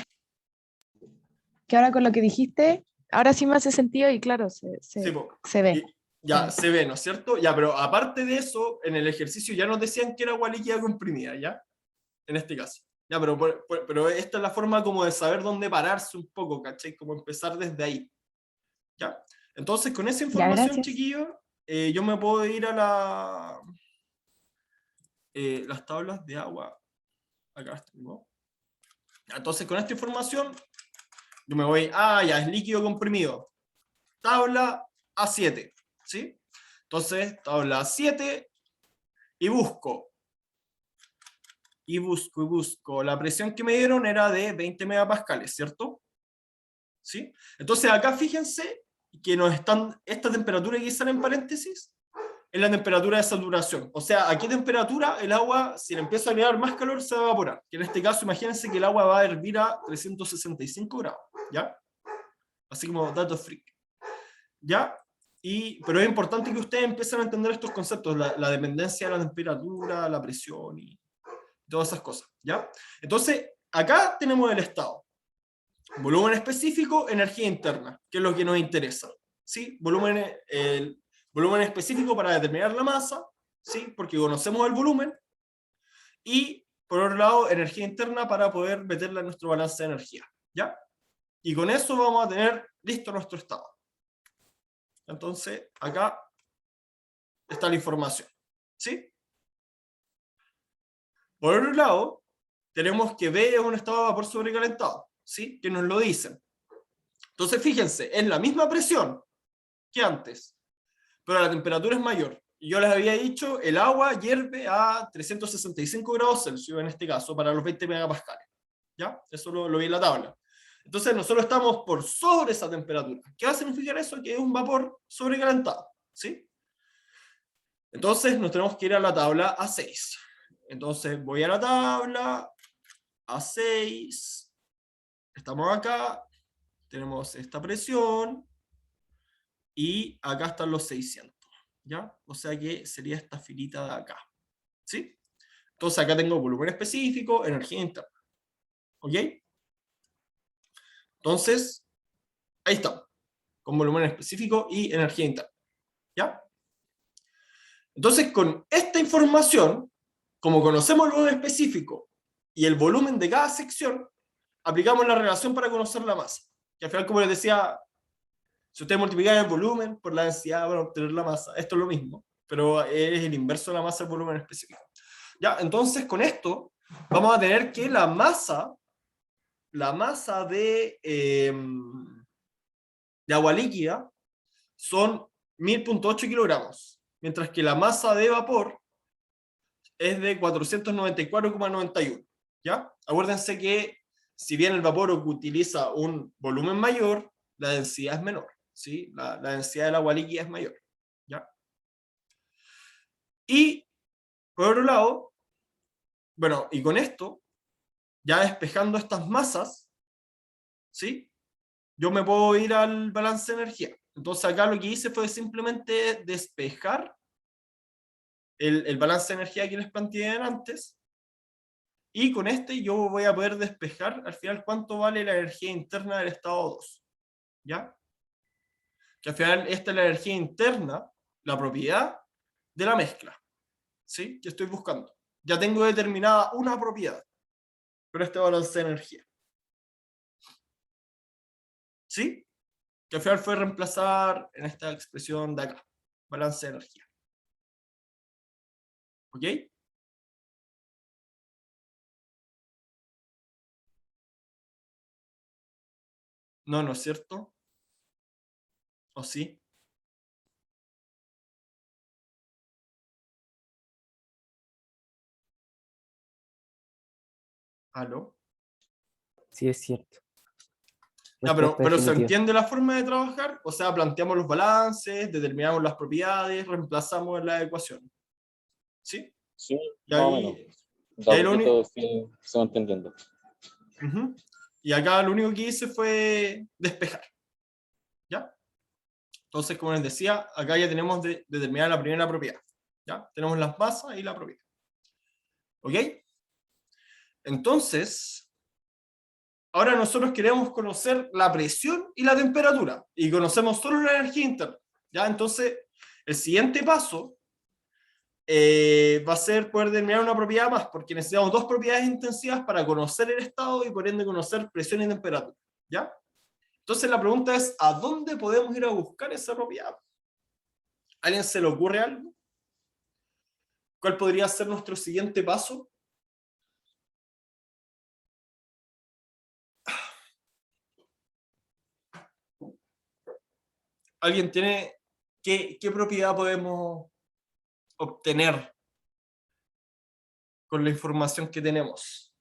Que ahora con lo que dijiste, ahora sí me hace sentido y claro, Sí, po. se ve. Ya Sí. se ve, ¿no es cierto? Ya, pero aparte de eso, en el ejercicio ya nos decían que era agua líquida comprimida, ¿ya? En este caso. Ya, pero esta es la forma como de saber dónde pararse un poco, ¿cachai? Como empezar desde ahí, ¿ya? Entonces, con esa Ya, información, gracias. chiquillo, yo me puedo ir a las tablas de agua. Acá las tengo. Entonces, con esta información, yo me voy, ya, es líquido comprimido. Tabla A7, ¿sí? Entonces, tabla A7 y busco. La presión que me dieron era de 20 megapascales, ¿cierto? ¿Sí? Entonces, acá fíjense que esta temperatura que sale en paréntesis es la temperatura de saturación. O sea, ¿a qué temperatura el agua, si le empieza a agregar más calor, se va a evaporar? Que en este caso, imagínense que el agua va a hervir a 365 grados, ¿ya? Así como datos freak. ¿Ya? Pero es importante que ustedes empiecen a entender estos conceptos, la dependencia de la temperatura, la presión y todas esas cosas, ¿ya? Entonces, acá tenemos el estado. Volumen específico, energía interna, que es lo que nos interesa, ¿sí? El volumen específico para determinar la masa, ¿sí? Porque conocemos el volumen, y por otro lado, energía interna para poder meterla en nuestro balance de energía, ¿ya? Y con eso vamos a tener listo nuestro estado. Entonces, acá está la información, ¿sí? Por otro lado, tenemos que B es un estado de vapor sobrecalentado, ¿sí? Que nos lo dicen. Entonces, fíjense, es la misma presión que antes, pero la temperatura es mayor. Y yo les había dicho, el agua hierve a 365 grados Celsius, en este caso, para los 20 megapascales. ¿Ya? Eso lo vi en la tabla. Entonces, nosotros estamos por sobre esa temperatura. ¿Qué va a significar eso? Que es un vapor sobrecalentado, ¿sí? Entonces, nos tenemos que ir a la tabla A6. Entonces, voy a la tabla A6. Estamos acá. Tenemos esta presión. Y acá están los 600. ¿Ya? O sea que sería esta filita de acá. ¿Sí? Entonces acá tengo volumen específico, energía interna. ¿Ok? Entonces, ahí está. Con volumen específico y energía interna. ¿Ya? Entonces, con esta información, como conocemos el volumen específico y el volumen de cada sección, aplicamos la relación para conocer la masa. Que al final, como les decía, si ustedes multiplican el volumen por la densidad para obtener la masa, esto es lo mismo, pero es el inverso de la masa del volumen específico. Ya, entonces con esto vamos a tener que la masa de agua líquida son 1000.8 kilogramos, mientras que la masa de vapor es de 494,91. ¿Ya? Acuérdense que si bien el vapor utiliza un volumen mayor, la densidad es menor, ¿sí? La densidad del agua líquida es mayor, ¿ya? Y, por otro lado, bueno, y con esto, ya despejando estas masas, ¿sí? Yo me puedo ir al balance de energía. Entonces acá lo que hice fue simplemente despejar el balance de energía que les planteé antes, y con este yo voy a poder despejar al final cuánto vale la energía interna del estado 2, ¿ya? Que al final esta es la energía interna, la propiedad de la mezcla, ¿sí? Que estoy buscando. Ya tengo determinada una propiedad con este balance de energía, ¿sí? Que al final fue reemplazar en esta expresión de acá, balance de energía. ¿Ok? No, ¿no es cierto? ¿O sí? ¿Aló? Sí, es cierto. Ya, Respuesta pero ¿se definitiva. entiende la forma de trabajar? O sea, planteamos los balances, determinamos las propiedades, reemplazamos la ecuación. ¿Sí? Sí, Y más o menos. ahí, De y a ahí lo único, poquito sí, se va entendiendo. ujú. Y acá lo único que hice fue despejar. ¿Ya? Entonces, como les decía, acá ya tenemos determinada la primera propiedad. ¿Ya? Tenemos las masas y la propiedad. ¿Ok? Entonces, ahora nosotros queremos conocer la presión y la temperatura. Y conocemos solo la energía interna. ¿Ya? Entonces, el siguiente paso va a ser poder determinar una propiedad más, porque necesitamos dos propiedades intensivas para conocer el estado y por ende conocer presión y temperatura. ¿Ya? Entonces la pregunta es, ¿a dónde podemos ir a buscar esa propiedad? ¿A alguien se le ocurre algo? ¿Cuál podría ser nuestro siguiente paso? ¿Alguien tiene qué propiedad podemos obtener con la información que tenemos?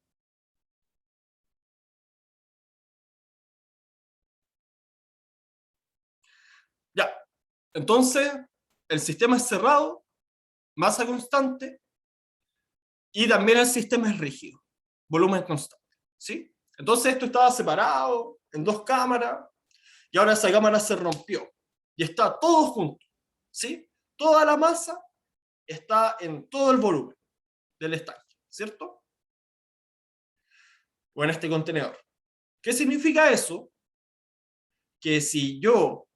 Ya, entonces el sistema es cerrado, masa constante, y también el sistema es rígido, volumen constante. ¿Sí? Entonces esto estaba separado en dos cámaras, y ahora esa cámara se rompió, y está todo junto. ¿Sí? Toda la masa está en todo el volumen del estanque, ¿cierto? O en este contenedor. ¿Qué significa eso? Que si yo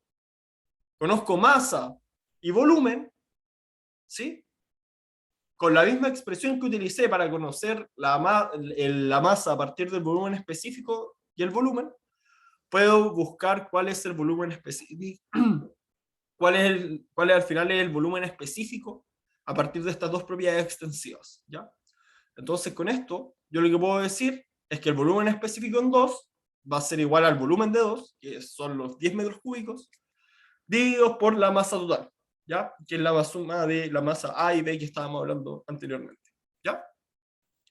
conozco masa y volumen, ¿sí? Con la misma expresión que utilicé para conocer la masa a partir del volumen específico y el volumen, puedo buscar cuál es el volumen específico, cuál es al final el volumen específico a partir de estas dos propiedades extensivas, ¿ya? Entonces, con esto, yo lo que puedo decir es que el volumen específico en 2 va a ser igual al volumen de 2, que son los 10 metros cúbicos, divididos por la masa total, ¿ya? Que es la suma de la masa A y B que estábamos hablando anteriormente, ¿ya?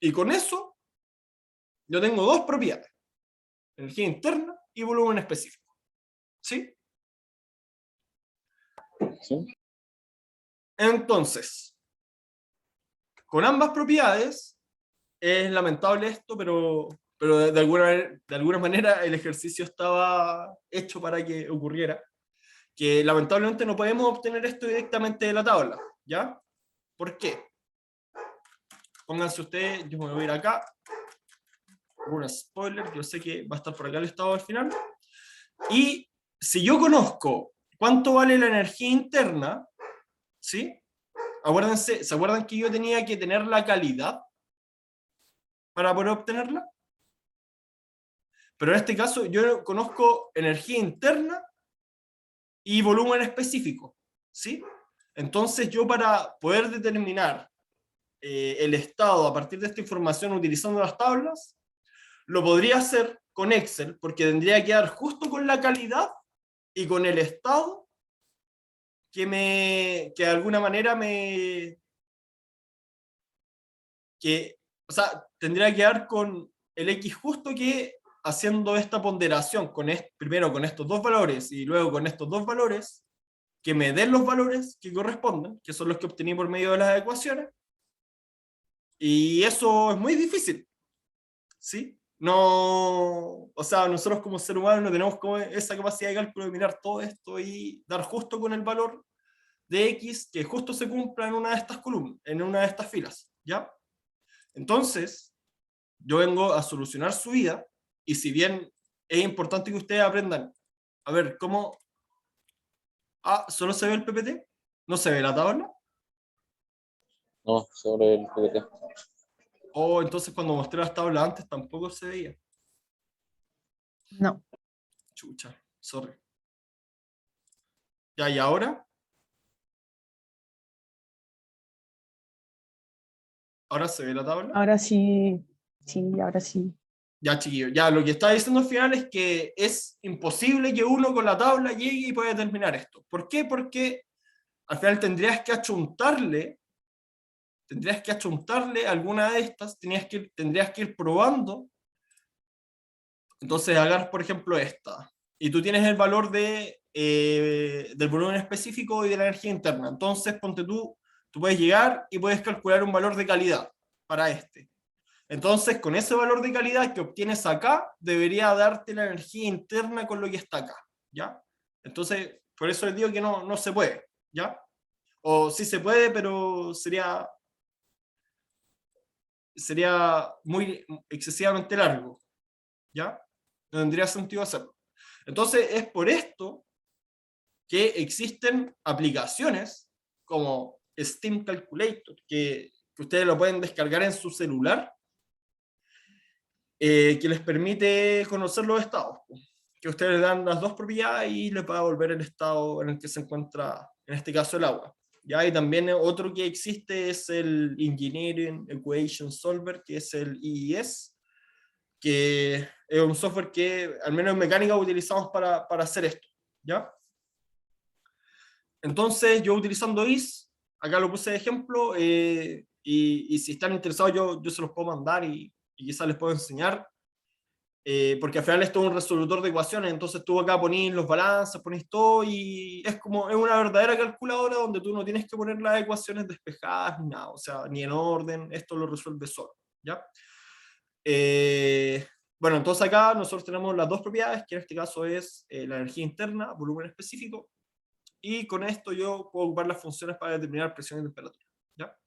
Y con eso, yo tengo dos propiedades, energía interna y volumen específico, ¿sí? ¿Sí? Entonces, con ambas propiedades, es lamentable esto, pero de alguna manera el ejercicio estaba hecho para que ocurriera, que lamentablemente no podemos obtener esto directamente de la tabla, ¿ya? ¿Por qué? Pónganse ustedes, yo me voy a ir acá, un spoiler, yo sé que va a estar por acá el estado al final, y si yo conozco cuánto vale la energía interna, ¿sí? Acuérdense, ¿se acuerdan que yo tenía que tener la calidad para poder obtenerla? Pero en este caso yo conozco energía interna y volumen específico, ¿sí? Entonces yo para poder determinar el estado a partir de esta información utilizando las tablas, lo podría hacer con Excel, porque tendría que dar justo con la calidad y con el estado que de alguna manera o sea, tendría que dar con el X justo que haciendo esta ponderación, primero con estos dos valores y luego con estos dos valores, que me den los valores que corresponden, que son los que obtení por medio de las ecuaciones, y eso es muy difícil, ¿sí? No, o sea, nosotros como ser humano no tenemos como esa capacidad de cálculo de mirar todo esto y dar justo con el valor de X que justo se cumpla en una de estas columnas, en una de estas filas, ¿ya? Entonces, yo vengo a solucionar su vida, y si bien es importante que ustedes aprendan, a ver, ¿cómo? Ah, ¿solo se ve el PPT? ¿No se ve la tabla? No, sobre el PPT. O entonces cuando mostré las tablas antes tampoco se veía. No, Chucha, sorry. Ya, ¿y ahora? ¿Ahora se ve la tabla? ahora sí, sí, ahora sí. Ya, chiquillo, ya lo que está diciendo al final es que es imposible que uno con la tabla llegue y pueda determinar esto. ¿Por qué? Porque al final tendrías que achuntarle alguna de estas, tendrías que ir probando. Entonces agarras, por ejemplo, esta, y tú tienes el valor del volumen específico y de la energía interna. Entonces, ponte tú puedes llegar y puedes calcular un valor de calidad para este. Entonces, con ese valor de calidad que obtienes acá, debería darte la energía interna con lo que está acá, ¿ya? Entonces, por eso les digo que no se puede, ¿ya? O sí se puede, pero sería muy excesivamente largo, ¿ya? No tendría sentido hacerlo. Entonces, es por esto que existen aplicaciones como Steam Calculator, que ustedes lo pueden descargar en su celular, que les permite conocer los estados, que ustedes le dan las dos propiedades y les va a devolver el estado en el que se encuentra, en este caso, el agua. ¿Ya? Y también otro que existe es el Engineering Equation Solver, que es el IES, que es un software que, al menos en mecánica, utilizamos para hacer esto, ¿ya? Entonces, yo utilizando IS, acá lo puse de ejemplo, y si están interesados, yo se los puedo mandar y quizás les puedo enseñar, porque al final esto es un resolutor de ecuaciones, entonces tú acá ponís los balances, ponís todo, y es una verdadera calculadora donde tú no tienes que poner las ecuaciones despejadas ni nada, o sea, ni en orden, esto lo resuelve solo, ¿ya? Bueno, entonces acá nosotros tenemos las dos propiedades, que en este caso es la energía interna, volumen específico, y con esto yo puedo ocupar las funciones para determinar presión y temperatura, ¿ya?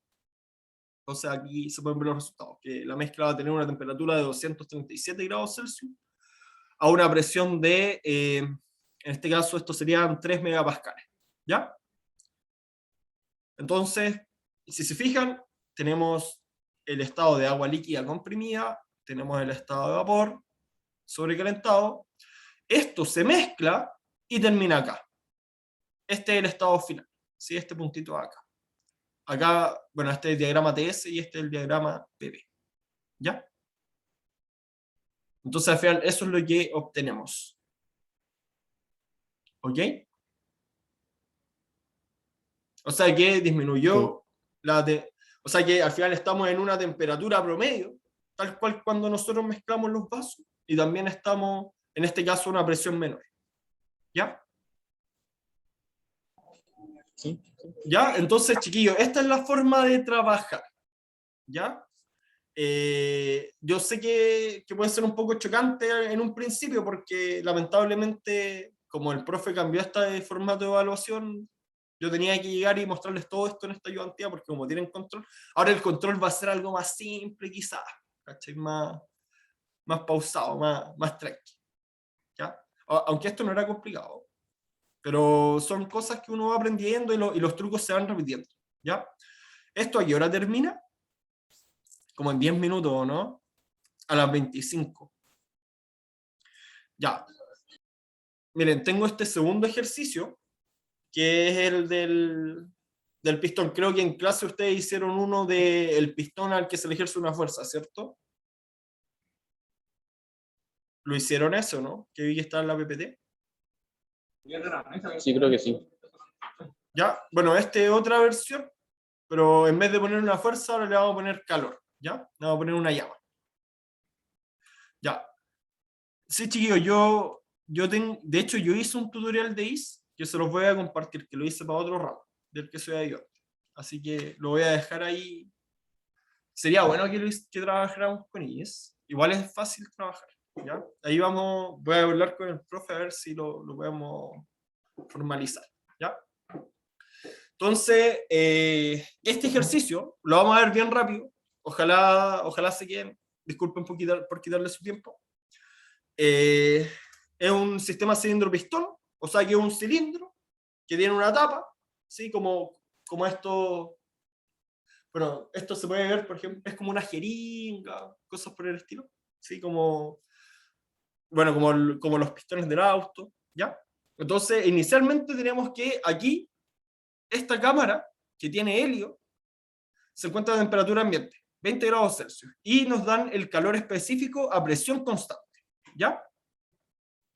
Entonces aquí se pueden ver los resultados, que la mezcla va a tener una temperatura de 237 grados Celsius a una presión de, en este caso esto serían 3 megapascales, ¿ya? Entonces, si se fijan, tenemos el estado de agua líquida comprimida, tenemos el estado de vapor sobrecalentado, esto se mezcla y termina acá. Este es el estado final, ¿sí? Este puntito acá. Acá, bueno, este es el diagrama TS y este es el diagrama PP, ¿ya? Entonces, al final, eso es lo que obtenemos. ¿Ok? O sea que disminuyó o sea que al final estamos en una temperatura promedio, tal cual cuando nosotros mezclamos los vasos, y también estamos, en este caso, a una presión menor. ¿Ya? Sí. ¿Ya? Entonces, chiquillos, esta es la forma de trabajar. ¿Ya? Yo sé que puede ser un poco chocante en un principio, porque lamentablemente, como el profe cambió este formato de evaluación, yo tenía que llegar y mostrarles todo esto en esta ayudantía, porque como tienen control, ahora el control va a ser algo más simple quizás, ¿cachai? Más pausado, más tranqui, ¿ya? Aunque esto no era complicado, pero son cosas que uno va aprendiendo y los trucos se van repitiendo, ¿ya? ¿Esto a qué hora termina? Como en 10 minutos, ¿no? A las 25. Ya. Miren, tengo este segundo ejercicio, que es el del pistón. Creo que en clase ustedes hicieron uno del pistón al que se le ejerce una fuerza, ¿cierto? ¿Lo hicieron eso, no? Que vi que está en la PPT. Sí, creo que sí. Ya, bueno, esta es otra versión, pero en vez de poner una fuerza, ahora le vamos a poner calor, ¿ya? Le vamos a poner una llama. Ya. Sí, chiquillos, de hecho, yo hice un tutorial de IS, que se los voy a compartir, que lo hice para otro ramo, del que soy ayudante. Así que lo voy a dejar ahí. Sería bueno que trabajáramos con IS. Igual es fácil trabajar, ¿ya? Ahí voy a hablar con el profe a ver si lo podemos formalizar, ¿ya? Entonces, este ejercicio lo vamos a ver bien rápido. Ojalá se queden. Disculpen por quitarle su tiempo. Es un sistema cilindro-pistón, o sea que es un cilindro que tiene una tapa, ¿sí? Como esto. Bueno, esto se puede ver, por ejemplo, es como una jeringa, cosas por el estilo, ¿sí? Bueno, como los pistones del auto, ¿ya? Entonces, inicialmente tenemos que aquí, esta cámara que tiene helio, se encuentra a temperatura ambiente, 20 grados Celsius, y nos dan el calor específico a presión constante, ¿ya?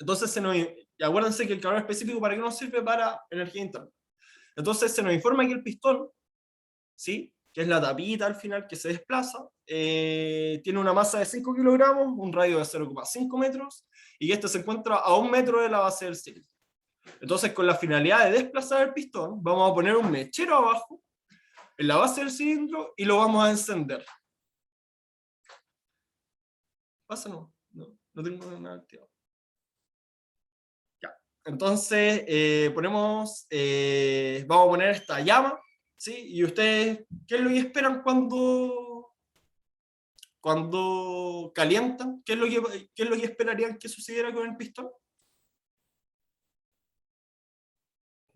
Entonces, acuérdense que el calor específico, ¿para qué nos sirve? Para energía interna. Entonces, se nos informa que el pistón, ¿sí? Que es la tapita al final que se desplaza, tiene una masa de 5 kilogramos, un radio de 0,5 metros, y este se encuentra a 1 metro de la base del cilindro. Entonces, con la finalidad de desplazar el pistón, vamos a poner un mechero abajo, en la base del cilindro, y lo vamos a encender. ¿Pasa? No tengo nada activado. Ya. Entonces, vamos a poner esta llama, ¿sí? Y ustedes, ¿qué es lo que esperan cuando calientan? ¿Qué es lo que esperarían que sucediera con el pistón?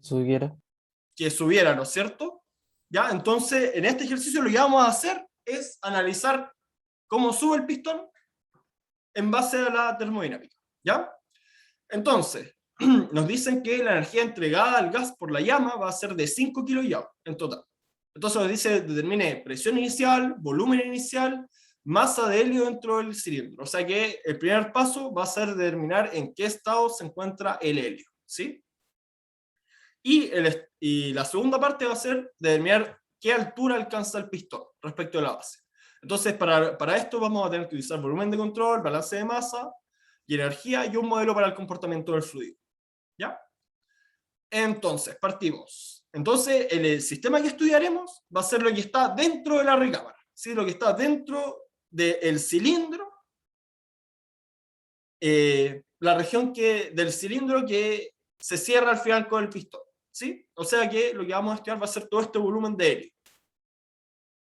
Subiera. Que subiera, ¿no es cierto? ¿Ya? Entonces, en este ejercicio lo que vamos a hacer es analizar cómo sube el pistón en base a la termodinámica, ¿ya? Entonces, nos dicen que la energía entregada al gas por la llama va a ser de 5 kJ en total. Entonces nos dice, determine presión inicial, volumen inicial, masa de helio dentro del cilindro. O sea que el primer paso va a ser determinar en qué estado se encuentra el helio, ¿sí? Y la segunda parte va a ser determinar qué altura alcanza el pistón respecto a la base. Entonces, para esto vamos a tener que utilizar volumen de control, balance de masa y energía y un modelo para el comportamiento del fluido. ¿Ya? Entonces, partimos. Entonces, el sistema que estudiaremos va a ser lo que está dentro de la recámara, ¿sí? Lo que está dentro del cilindro, la región del cilindro que se cierra al final con el pistón, ¿sí? O sea que lo que vamos a estudiar va a ser todo este volumen de helio.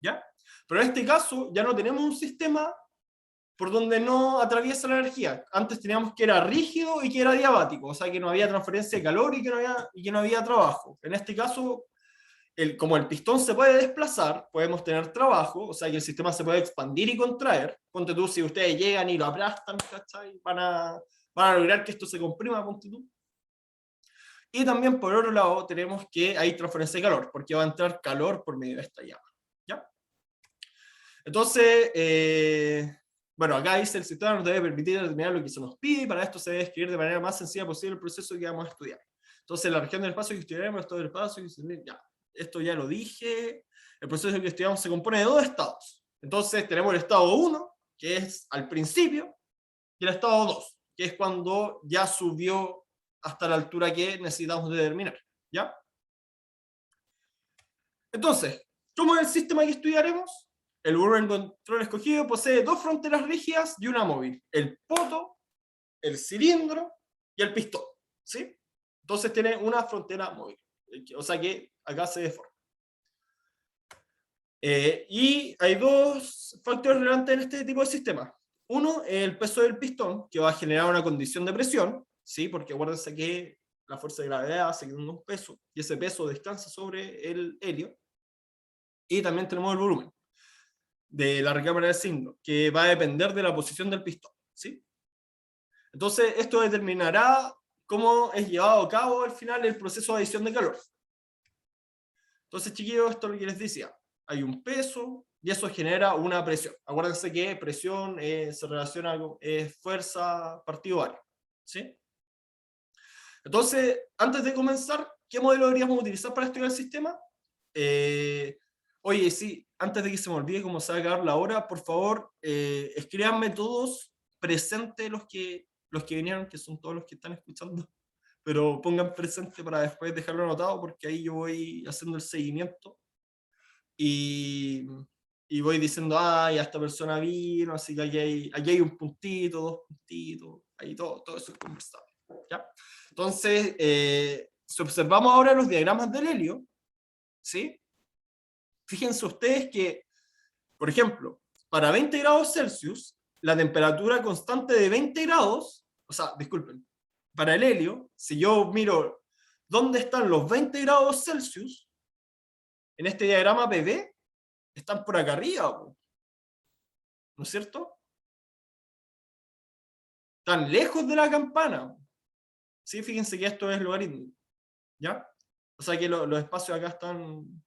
¿Ya? Pero en este caso ya no tenemos un sistema por donde no atraviesa la energía. Antes teníamos que era rígido y que era diabático, o sea que no había transferencia de calor y que no había trabajo. En este caso, como el pistón se puede desplazar, podemos tener trabajo, o sea que el sistema se puede expandir y contraer. Ponte tú, si ustedes llegan y lo aplastan, ¿cachai? Van a lograr que esto se comprima, ponte tú. Y también, por otro lado, tenemos que hay transferencia de calor, porque va a entrar calor por medio de esta llama. ¿Ya? Entonces, bueno, acá dice el sistema nos debe permitir determinar lo que se nos pide y para esto se debe escribir de manera más sencilla posible el proceso que vamos a estudiar. Entonces, la región del espacio que estudiaremos, esto del espacio, ya, esto ya lo dije. El proceso que estudiamos se compone de dos estados. Entonces, tenemos el estado 1, que es al principio, y el estado 2, que es cuando ya subió hasta la altura que necesitamos determinar. ¿Ya? Entonces, ¿cómo es el sistema que estudiaremos? El volumen de control escogido posee dos fronteras rígidas y una móvil. El poto, el cilindro y el pistón. ¿Sí? Entonces tiene una frontera móvil. O sea que acá se deforma. Y hay dos factores relevantes en este tipo de sistema. Uno, el peso del pistón, que va a generar una condición de presión, ¿sí? Porque acuérdense que la fuerza de gravedad hace que tenga un peso, y ese peso descansa sobre el helio. Y también tenemos el volumen de la recámara del cilindro, que va a depender de la posición del pistón, ¿sí? Entonces, esto determinará cómo es llevado a cabo al final el proceso de adición de calor. Entonces, chiquillos, esto es lo que les decía. Hay un peso y eso genera una presión. Acuérdense que presión se relaciona con fuerza partido área, ¿sí? Entonces, antes de comenzar, ¿qué modelo deberíamos utilizar para estudiar el sistema? Oye, sí, antes de que se me olvide cómo se va a acabar la hora, por favor, escríbanme todos presentes los que vinieron, que son todos los que están escuchando, pero pongan presente para después dejarlo anotado, porque ahí yo voy haciendo el seguimiento y voy diciendo, ya esta persona vino, así que aquí hay un puntito, dos puntitos, ahí todo eso es conversable, ¿ya? Entonces, si observamos ahora los diagramas del helio, ¿sí? Fíjense ustedes que, por ejemplo, para 20 grados Celsius, la temperatura constante de 20 grados, o sea, disculpen, para el helio, si yo miro dónde están los 20 grados Celsius, en este diagrama PV, están por acá arriba, ¿no es cierto? Están lejos de la campana. ¿Sí? Fíjense que esto es logarítmico, ¿ya? O sea que los espacios acá están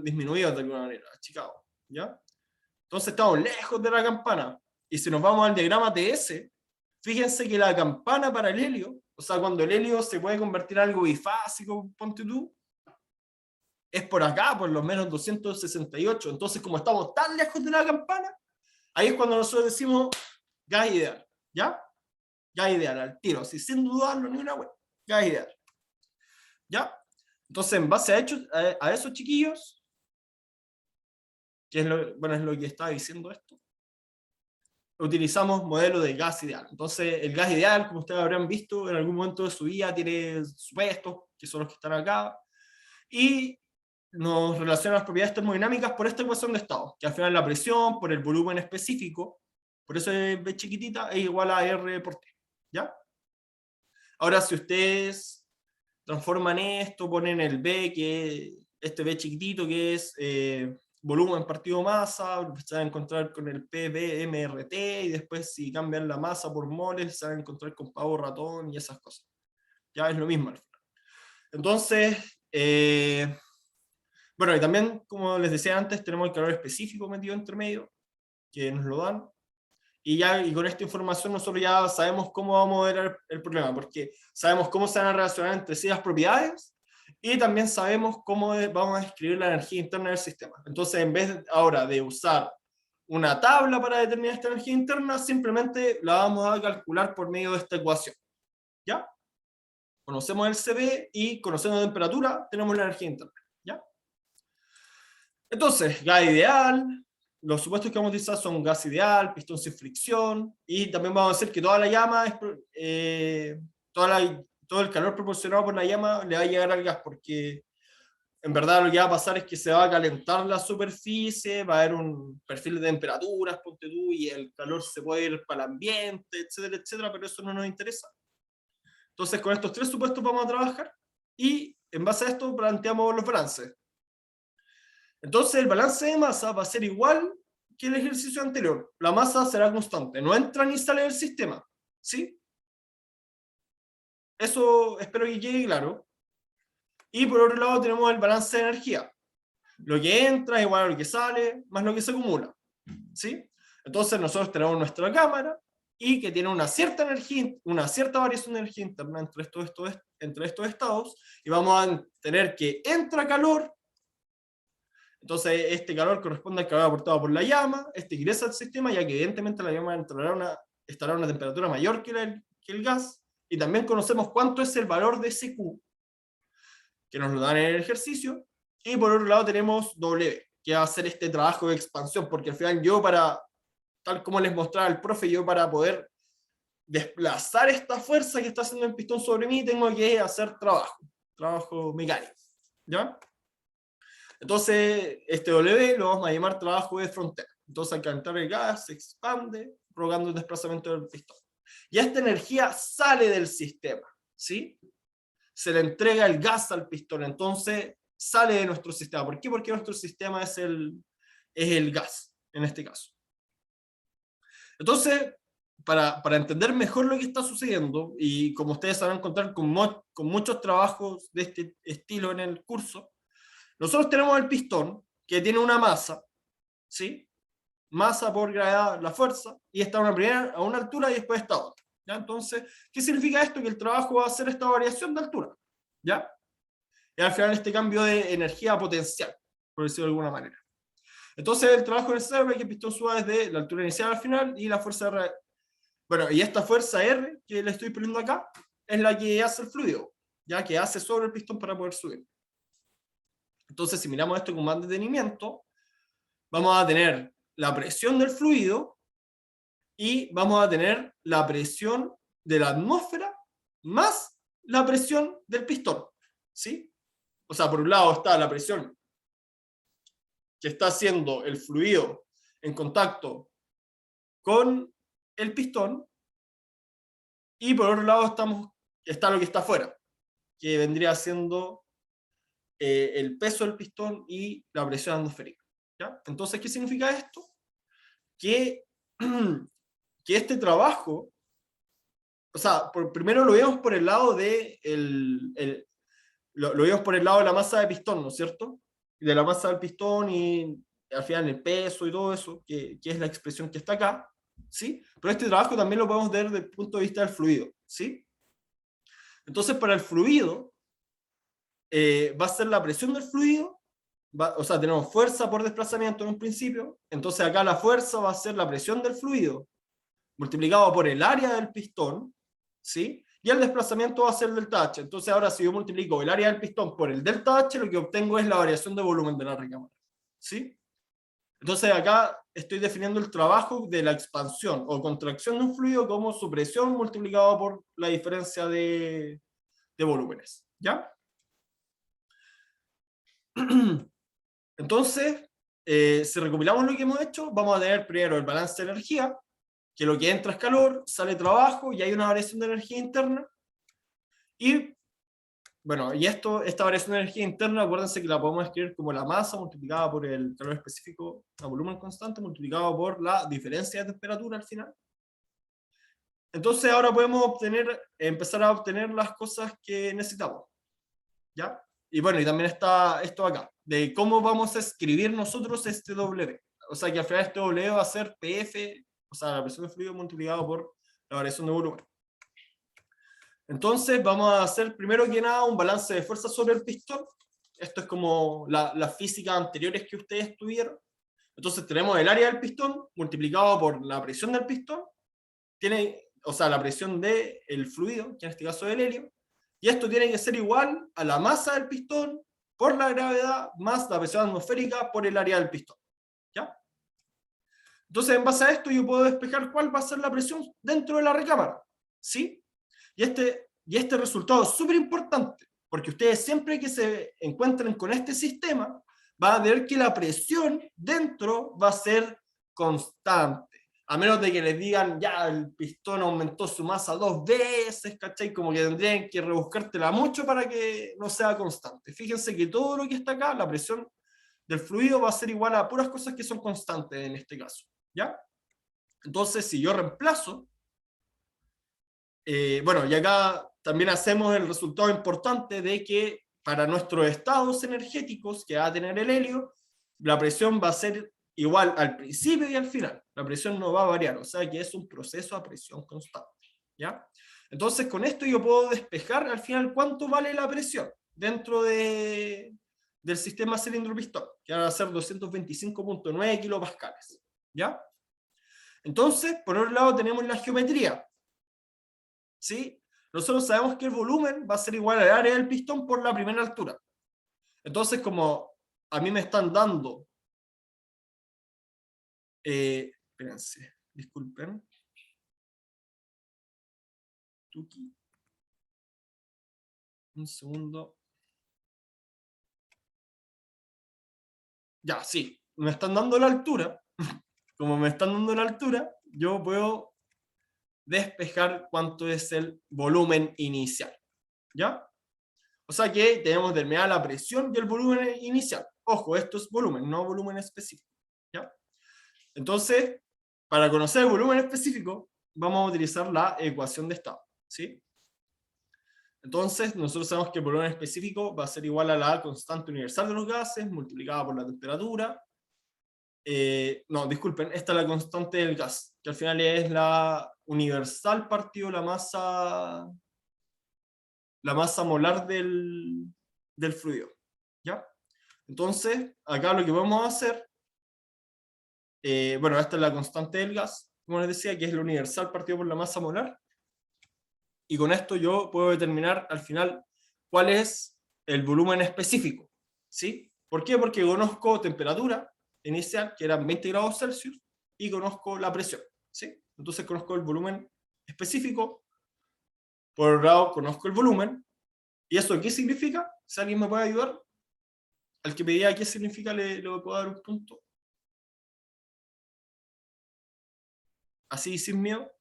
disminuidos de alguna manera, achicados, ¿ya? Entonces estamos lejos de la campana. Y si nos vamos al diagrama TS, fíjense que la campana para el helio, o sea, cuando el helio se puede convertir en algo bifásico, ponte tú, es por acá, por los menos 268. Entonces, como estamos tan lejos de la campana, ahí es cuando nosotros decimos gas ideal, ¿ya? Gas ideal, al tiro, así sin dudarlo ni una web. Gas ideal, ¿ya? Entonces, en base a esos chiquillos, que es lo que estaba diciendo esto, utilizamos modelo de gas ideal. Entonces, el gas ideal, como ustedes habrán visto, en algún momento de su vida tiene supuestos, que son los que están acá, y nos relaciona las propiedades termodinámicas por esta ecuación de estado, que al final la presión por el volumen específico, por eso es B chiquitita, es igual a R por T, ¿ya? Ahora, si ustedes transforman esto, ponen el B, que este B chiquitito, que es volumen partido masa, se van a encontrar con el PBMRT, y después si cambian la masa por moles, se van a encontrar con pavo ratón y esas cosas. Ya es lo mismo al final. Entonces, bueno, y también, como les decía antes, tenemos el calor específico metido entre medio, que nos lo dan. Y con esta información nosotros ya sabemos cómo vamos a ver el problema, porque sabemos cómo se van a relacionar entre sí las propiedades, y también sabemos cómo vamos a describir la energía interna del sistema. Entonces, en vez ahora de usar una tabla para determinar esta energía interna, simplemente la vamos a calcular por medio de esta ecuación. ¿Ya? Conocemos el CB y conociendo la temperatura, tenemos la energía interna. ¿Ya? Entonces, gas ideal, los supuestos que vamos a utilizar son gas ideal, pistón sin fricción, y también vamos a decir que toda la llama, todo el calor proporcionado por la llama le va a llegar al gas, porque en verdad lo que va a pasar es que se va a calentar la superficie, va a haber un perfil de temperaturas, ponte tú, y el calor se puede ir para el ambiente, etcétera, etcétera, pero eso no nos interesa. Entonces, con estos tres supuestos vamos a trabajar, y en base a esto planteamos los balances. Entonces el balance de masa va a ser igual que el ejercicio anterior. La masa será constante, no entra ni sale del sistema. ¿Sí? Eso espero que quede claro. Y por otro lado tenemos el balance de energía. Lo que entra es igual a lo que sale, más lo que se acumula. ¿Sí? Entonces nosotros tenemos nuestra cámara, y que tiene una cierta energía, una cierta variación de energía interna entre estos estados, y vamos a tener que entra calor. Entonces, este calor corresponde al calor aportado por la llama, este ingresa al sistema, ya que evidentemente la llama estará a una temperatura mayor que el gas, y también conocemos cuánto es el valor de ese Q, que nos lo dan en el ejercicio, y por otro lado tenemos W, que va a hacer este trabajo de expansión, porque al final tal como les mostraba el profe, yo para poder desplazar esta fuerza que está haciendo el pistón sobre mí, tengo que hacer trabajo mecánico, ¿ya? Entonces, este W lo vamos a llamar trabajo de frontera. Entonces, al calentar el gas, se expande, provocando el desplazamiento del pistón. Y esta energía sale del sistema, ¿sí? Se le entrega el gas al pistón, entonces sale de nuestro sistema. ¿Por qué? Porque nuestro sistema es el gas, en este caso. Entonces, para entender mejor lo que está sucediendo, y como ustedes se van a encontrar con muchos trabajos de este estilo en el curso, nosotros tenemos el pistón, que tiene una masa, ¿sí? Masa por gravedad, la fuerza, y está a una altura y después está a otra. ¿Ya? Entonces, ¿qué significa esto? Que el trabajo va a ser esta variación de altura, ¿ya? Y al final este cambio de energía potencial, por decirlo de alguna manera. Entonces, el trabajo necesario para que el pistón suba desde la altura inicial al final, y la fuerza R. Bueno, y esta fuerza R, que le estoy poniendo acá, es la que hace el fluido, ya que hace sobre el pistón para poder subir. Entonces, si miramos esto con más detenimiento, vamos a tener la presión del fluido, y vamos a tener la presión de la atmósfera más la presión del pistón, ¿sí? o sea, por un lado está la presión que está haciendo el fluido en contacto con el pistón, y por otro lado está lo que está afuera, que vendría siendo el peso del pistón y la presión atmosférica. ¿Ya? Entonces, ¿qué significa esto? Que, que este trabajo, o sea, primero lo vemos por el lado de lo vemos por el lado de la masa de pistón, ¿no es cierto? De la masa del pistón y al final el peso y todo eso, que es la expresión que está acá, ¿sí? Pero este trabajo también lo podemos ver desde el punto de vista del fluido, ¿sí? Entonces, para el fluido, va a ser la presión del fluido, o sea, tenemos fuerza por desplazamiento en un principio, entonces acá la fuerza va a ser la presión del fluido multiplicado por el área del pistón, ¿sí? Y el desplazamiento va a ser delta H. Entonces ahora si yo multiplico el área del pistón por el delta H, lo que obtengo es la variación de volumen de la recámara, ¿sí? Entonces acá estoy definiendo el trabajo de la expansión o contracción de un fluido como su presión multiplicado por la diferencia de volúmenes, ¿ya? Entonces, si recopilamos lo que hemos hecho, vamos a tener primero el balance de energía, que lo que entra es calor, sale trabajo y hay una variación de energía interna. Y bueno, y esta variación de energía interna, acuérdense que la podemos escribir como la masa multiplicada por el calor específico a volumen constante multiplicado por la diferencia de temperatura al final. Entonces ahora podemos empezar a obtener las cosas que necesitamos, ¿ya? Y bueno, y también está esto acá, de cómo vamos a escribir nosotros este W. O sea que al final este W va a ser PF, o sea, la presión de fluido multiplicado por la variación de volumen. Entonces vamos a hacer primero que nada un balance de fuerza sobre el pistón. Esto es como las físicas anteriores que ustedes tuvieron. Entonces tenemos el área del pistón multiplicado por la presión del pistón, o sea, la presión del fluido, que en este caso es el helio, y esto tiene que ser igual a la masa del pistón por la gravedad más la presión atmosférica por el área del pistón. ¿Ya? Entonces, en base a esto, yo puedo despejar cuál va a ser la presión dentro de la recámara. ¿Sí? Y este resultado es súper importante, porque ustedes siempre que se encuentren con este sistema, van a ver que la presión dentro va a ser constante. A menos de que les digan, ya, el pistón aumentó su masa 2 veces, ¿cachai? Como que tendrían que rebuscártela mucho para que no sea constante. Fíjense que todo lo que está acá, la presión del fluido va a ser igual a puras cosas que son constantes en este caso, ¿ya? Entonces, si yo reemplazo, bueno, y acá también hacemos el resultado importante de que para nuestros estados energéticos que va a tener el helio, la presión va a ser igual al principio y al final. La presión no va a variar, o sea que es un proceso a presión constante, ¿ya? Entonces con esto yo puedo despejar al final cuánto vale la presión dentro del sistema cilindro-pistón, que va a ser 225.9 kilopascales, ¿ya? Entonces, por otro lado tenemos la geometría, ¿sí? Nosotros sabemos que el volumen va a ser igual al área del pistón por la primera altura. Entonces, como a mí me están dando, espérense, disculpen. Tuki. Un segundo. Ya, sí, me están dando la altura. Como me están dando la altura, yo puedo despejar cuánto es el volumen inicial, ¿ya? O sea que tenemos determinada la presión y el volumen inicial. Ojo, esto es volumen, no volumen específico, ¿ya? Entonces, para conocer el volumen específico, vamos a utilizar la ecuación de estado, ¿sí? Entonces, nosotros sabemos que el volumen específico va a ser igual a la constante universal de los gases multiplicada por la temperatura. No, disculpen, esta es la constante del gas, que al final es la universal partido la masa molar del fluido, ¿ya? Entonces, acá lo que vamos a hacer, bueno, esta es la constante del gas, como les decía, que es la universal partido por la masa molar, y con esto yo puedo determinar al final cuál es el volumen específico, ¿sí? ¿Por qué? Porque conozco temperatura inicial, que eran 20 grados Celsius, y conozco la presión, ¿sí? Entonces conozco el volumen específico, por otro lado conozco el volumen, ¿y eso qué significa? Si alguien me puede ayudar, al que pedía qué significa le puedo dar un punto. Así, sin miedo.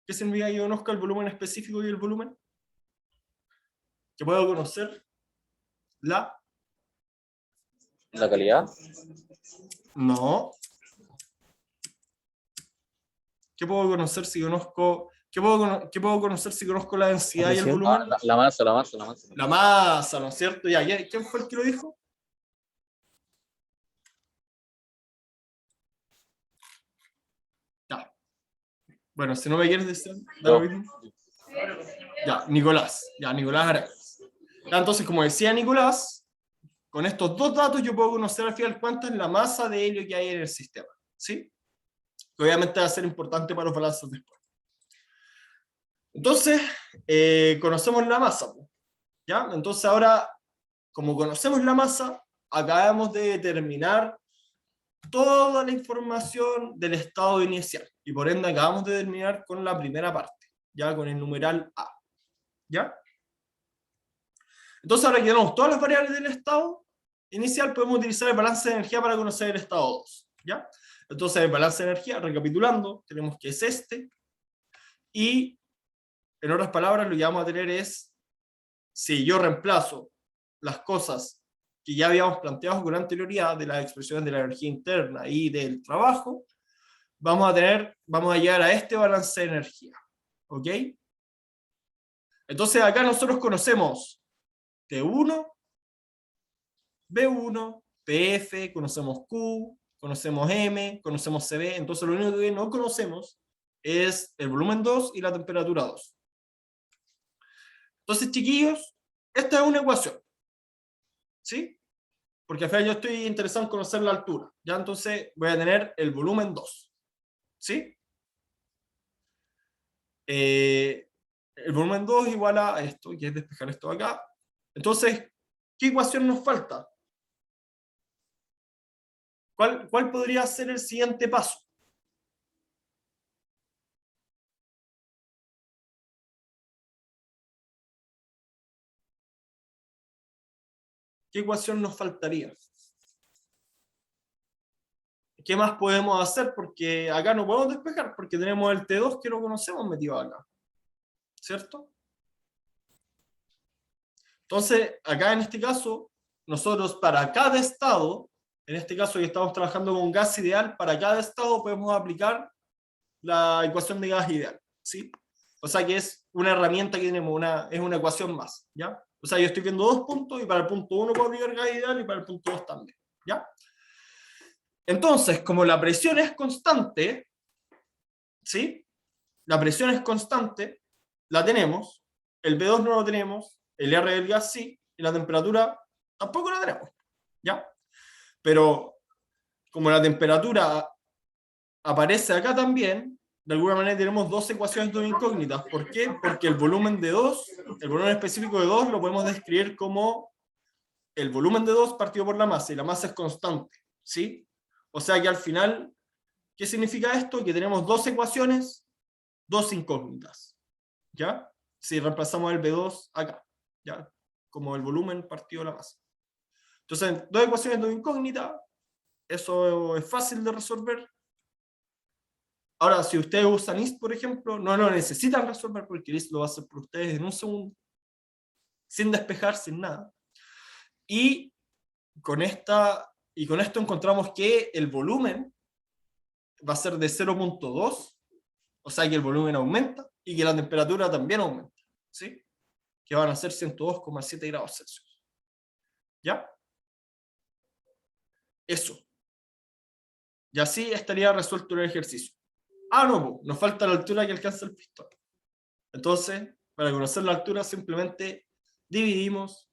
¿Qué significa que yo conozca el volumen específico y el volumen? Que puedo conocer la... La calidad. No. ¿Qué puedo conocer si conozco... ¿Qué puedo conocer si conozco la densidad y el presión. volumen? La masa. La masa, ¿no es cierto? Ya, ¿quién fue el que lo dijo? Ya. Bueno, si no me quieres decir, da lo Yo. mismo. Ya, Nicolás. Ya, Nicolás Arangues. Ya, entonces, como decía Nicolás, con estos dos datos yo puedo conocer al final cuánta es la masa de helio que hay en el sistema. ¿Sí? Que obviamente va a ser importante para los balances después. Entonces, conocemos la masa. ¿Ya? Entonces ahora, como conocemos la masa, acabamos de determinar toda la información del estado inicial. Y por ende acabamos de terminar con la primera parte, ya con el numeral A. ¿Ya? Entonces ahora que tenemos todas las variables del estado inicial, podemos utilizar el balance de energía para conocer el estado 2. ¿Ya? Entonces el balance de energía, recapitulando, tenemos que es este. Y en otras palabras, lo que vamos a tener es, si yo reemplazo las cosas que ya habíamos planteado con anterioridad de las expresiones de la energía interna y del trabajo, vamos a llegar a este balance de energía. ¿Ok? Entonces acá nosotros conocemos T1, B1, PF, conocemos Q, conocemos M, conocemos CB, entonces lo único que no conocemos es el volumen 2 y la temperatura 2. Entonces, chiquillos, esta es una ecuación. ¿Sí? Porque al final yo estoy interesado en conocer la altura. Ya entonces voy a tener el volumen 2. ¿Sí? El volumen 2 igual a esto, que es despejar esto acá. Entonces, ¿qué ecuación nos falta? ¿Cuál podría ser el siguiente paso? ¿Qué ecuación nos faltaría? ¿Qué más podemos hacer? Porque acá no podemos despejar, porque tenemos el T2 que no conocemos metido acá. ¿Cierto? Entonces, acá en este caso, nosotros para cada estado, en este caso que estamos trabajando con gas ideal, para cada estado podemos aplicar la ecuación de gas ideal. ¿Sí? O sea que es una herramienta que tenemos, es una ecuación más. ¿Ya? O sea, yo estoy viendo dos puntos y para el punto 1 puedo aplicar gas ideal y para el punto 2 también. ¿Ya? Entonces, como la presión es constante, ¿sí? La presión es constante, la tenemos, el B2 no lo tenemos, el R del gas sí, y la temperatura tampoco la tenemos, ¿ya? Pero como la temperatura aparece acá también, de alguna manera tenemos dos ecuaciones de incógnitas. ¿Por qué? Porque el volumen de 2, el volumen específico de 2 lo podemos describir como el volumen de 2 partido por la masa, y la masa es constante, ¿sí? O sea que al final, ¿qué significa esto? Que tenemos dos ecuaciones, dos incógnitas, ¿ya? Si reemplazamos el B2 acá, ¿ya? Como el volumen partido de la masa. Entonces, dos ecuaciones de incógnita, eso es fácil de resolver. Ahora, si ustedes usan IST, por ejemplo, no lo necesitan resolver porque IST lo va a hacer por ustedes en un segundo, sin despejar, sin nada. Y con esto encontramos que el volumen va a ser de 0.2, o sea que el volumen aumenta y que la temperatura también aumenta, ¿sí? Que van a ser 102,7 grados Celsius. ¿Ya? Eso. Y así estaría resuelto el ejercicio. No, nos falta la altura que alcanza el pistón. Entonces, para conocer la altura, simplemente dividimos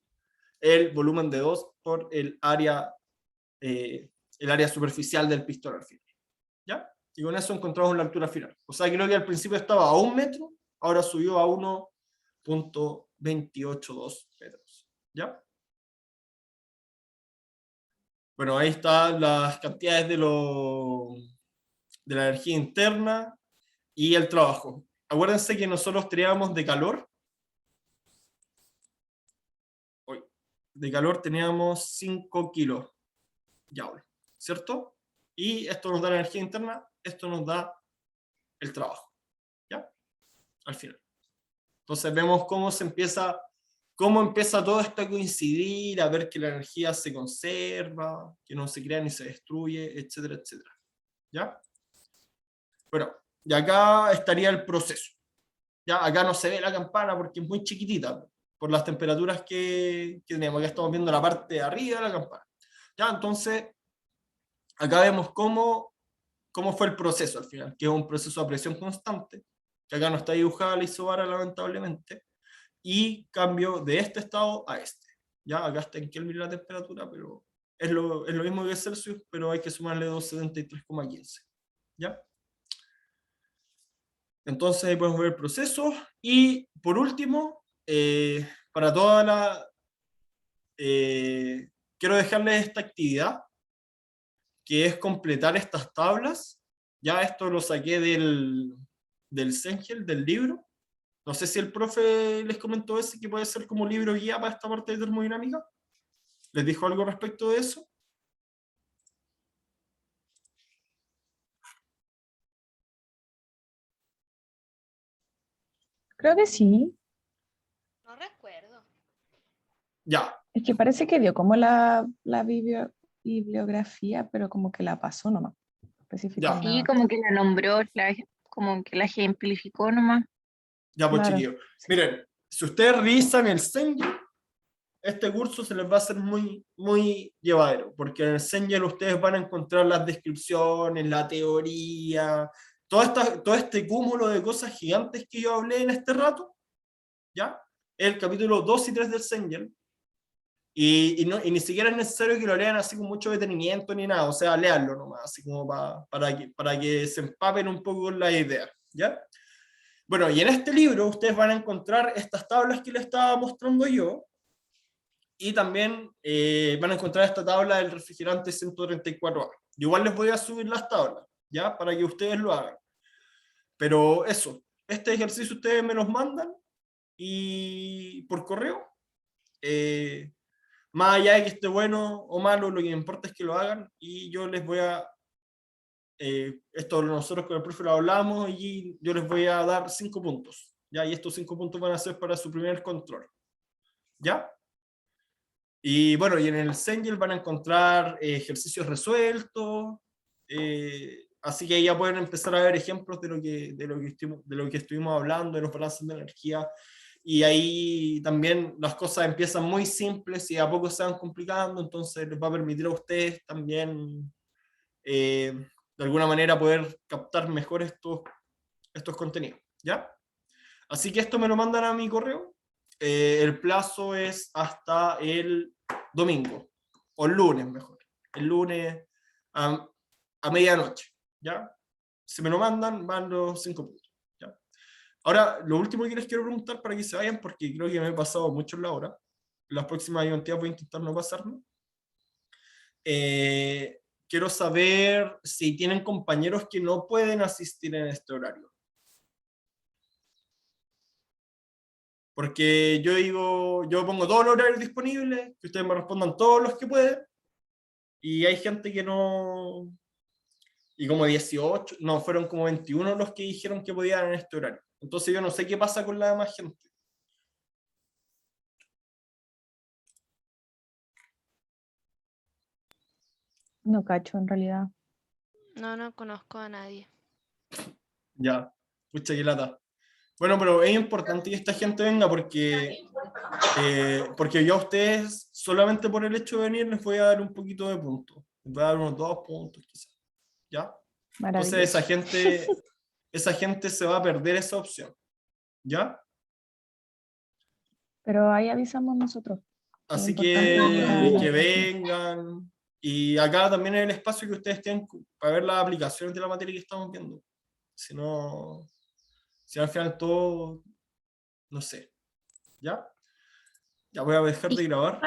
el volumen de 2 por el área superficial del pistón al final. ¿Ya? Y con eso encontramos la altura final. O sea, creo que al principio estaba a 1 metro, ahora subió a 1.282 metros. ¿Ya? Bueno, ahí están las cantidades de la energía interna y el trabajo. Acuérdense que nosotros teníamos de calor de calor teníamos 5 kilos Joule, ¿cierto? Y esto nos da la energía interna, esto nos da el trabajo, ¿ya? Al final. Entonces vemos cómo empieza todo esto a coincidir, a ver que la energía se conserva, que no se crea ni se destruye, etcétera, etcétera. ¿Ya? Bueno, y acá estaría el proceso. ¿Ya? Acá no se ve la campana porque es muy chiquitita, por las temperaturas que tenemos. Acá estamos viendo la parte de arriba de la campana. ¿Ya? Entonces, acá vemos cómo fue el proceso al final, que es un proceso a presión constante, que acá no está dibujada la isobara lamentablemente, y cambio de este estado a este. Ya, acá está en Kelvin la temperatura, pero es lo mismo que Celsius, pero hay que sumarle 273,15. ¿Ya? Entonces ahí podemos ver el proceso. Y por último, para toda la... quiero dejarles esta actividad, que es completar estas tablas. Ya esto lo saqué del Sengel, del libro. No sé si el profe les comentó ese, que puede ser como libro guía para esta parte de termodinámica. ¿Les dijo algo respecto de eso? Creo que sí. No recuerdo. Ya, Es que parece que dio como la bibliografía, pero como que la pasó nomás. Especificó Ya. Sí, nada. como que la nombró, como que la ejemplificó nomás. ya pues Claro. chiquillos. Miren, si ustedes revisan el Sengel, este curso se les va a hacer muy, muy llevadero, porque en el Sengel ustedes van a encontrar las descripciones, la teoría, todo este cúmulo de cosas gigantes que yo hablé en este rato, ¿ya? El capítulo 2 y 3 del Sengel. Y ni siquiera es necesario que lo lean así con mucho detenimiento ni nada, o sea, leanlo nomás, así como para que se empapen un poco con la idea, ¿ya? Bueno, y en este libro ustedes van a encontrar estas tablas que les estaba mostrando yo, y también van a encontrar esta tabla del refrigerante 134A. Yo igual les voy a subir las tablas, ¿ya? Para que ustedes lo hagan. Pero eso, este ejercicio ustedes me los mandan y por correo. Más allá de que esté bueno o malo, lo que me importa es que lo hagan y yo les voy a... esto nosotros con el profe lo hablamos y yo les voy a dar 5 puntos. ¿Ya? Y estos 5 puntos van a ser para su primer control. ¿Ya? Y bueno, y en el Sengel van a encontrar ejercicios resueltos, así que ya pueden empezar a ver ejemplos de lo que estuvimos hablando, de los balances de energía, y ahí también las cosas empiezan muy simples y a poco se van complicando, entonces les va a permitir a ustedes también de alguna manera poder captar mejor estos contenidos, ¿ya? Así que esto me lo mandan a mi correo. El plazo es hasta el domingo, o el lunes mejor, el lunes a medianoche, ¿ya? Si me lo mandan, van los 5 puntos, ¿ya? Ahora, lo último que les quiero preguntar para que se vayan, porque creo que me he pasado mucho en la hora, las próximas identidades voy a intentar no pasarme. Quiero saber si tienen compañeros que no pueden asistir en este horario. Porque yo digo, yo pongo todos los horarios disponibles, que ustedes me respondan todos los que pueden, y hay gente que no, y como 18, no, fueron como 21 los que dijeron que podían en este horario. Entonces yo no sé qué pasa con la demás gente. No cacho, en realidad. No conozco a nadie. Ya, pucha que lata. Bueno, pero es importante que esta gente venga porque yo a ustedes, solamente por el hecho de venir, les voy a dar un poquito de puntos. Les voy a dar unos 2 puntos quizás. ¿Ya? Entonces Maravilloso. esa gente se va a perder esa opción. ¿Ya? Pero ahí avisamos nosotros. Es Así importante para que la gente. vengan. Y acá también es el espacio que ustedes tienen para ver las aplicaciones de la materia que estamos viendo. Si no, si al final todo, no sé. ¿Ya? Ya voy a dejar de grabar.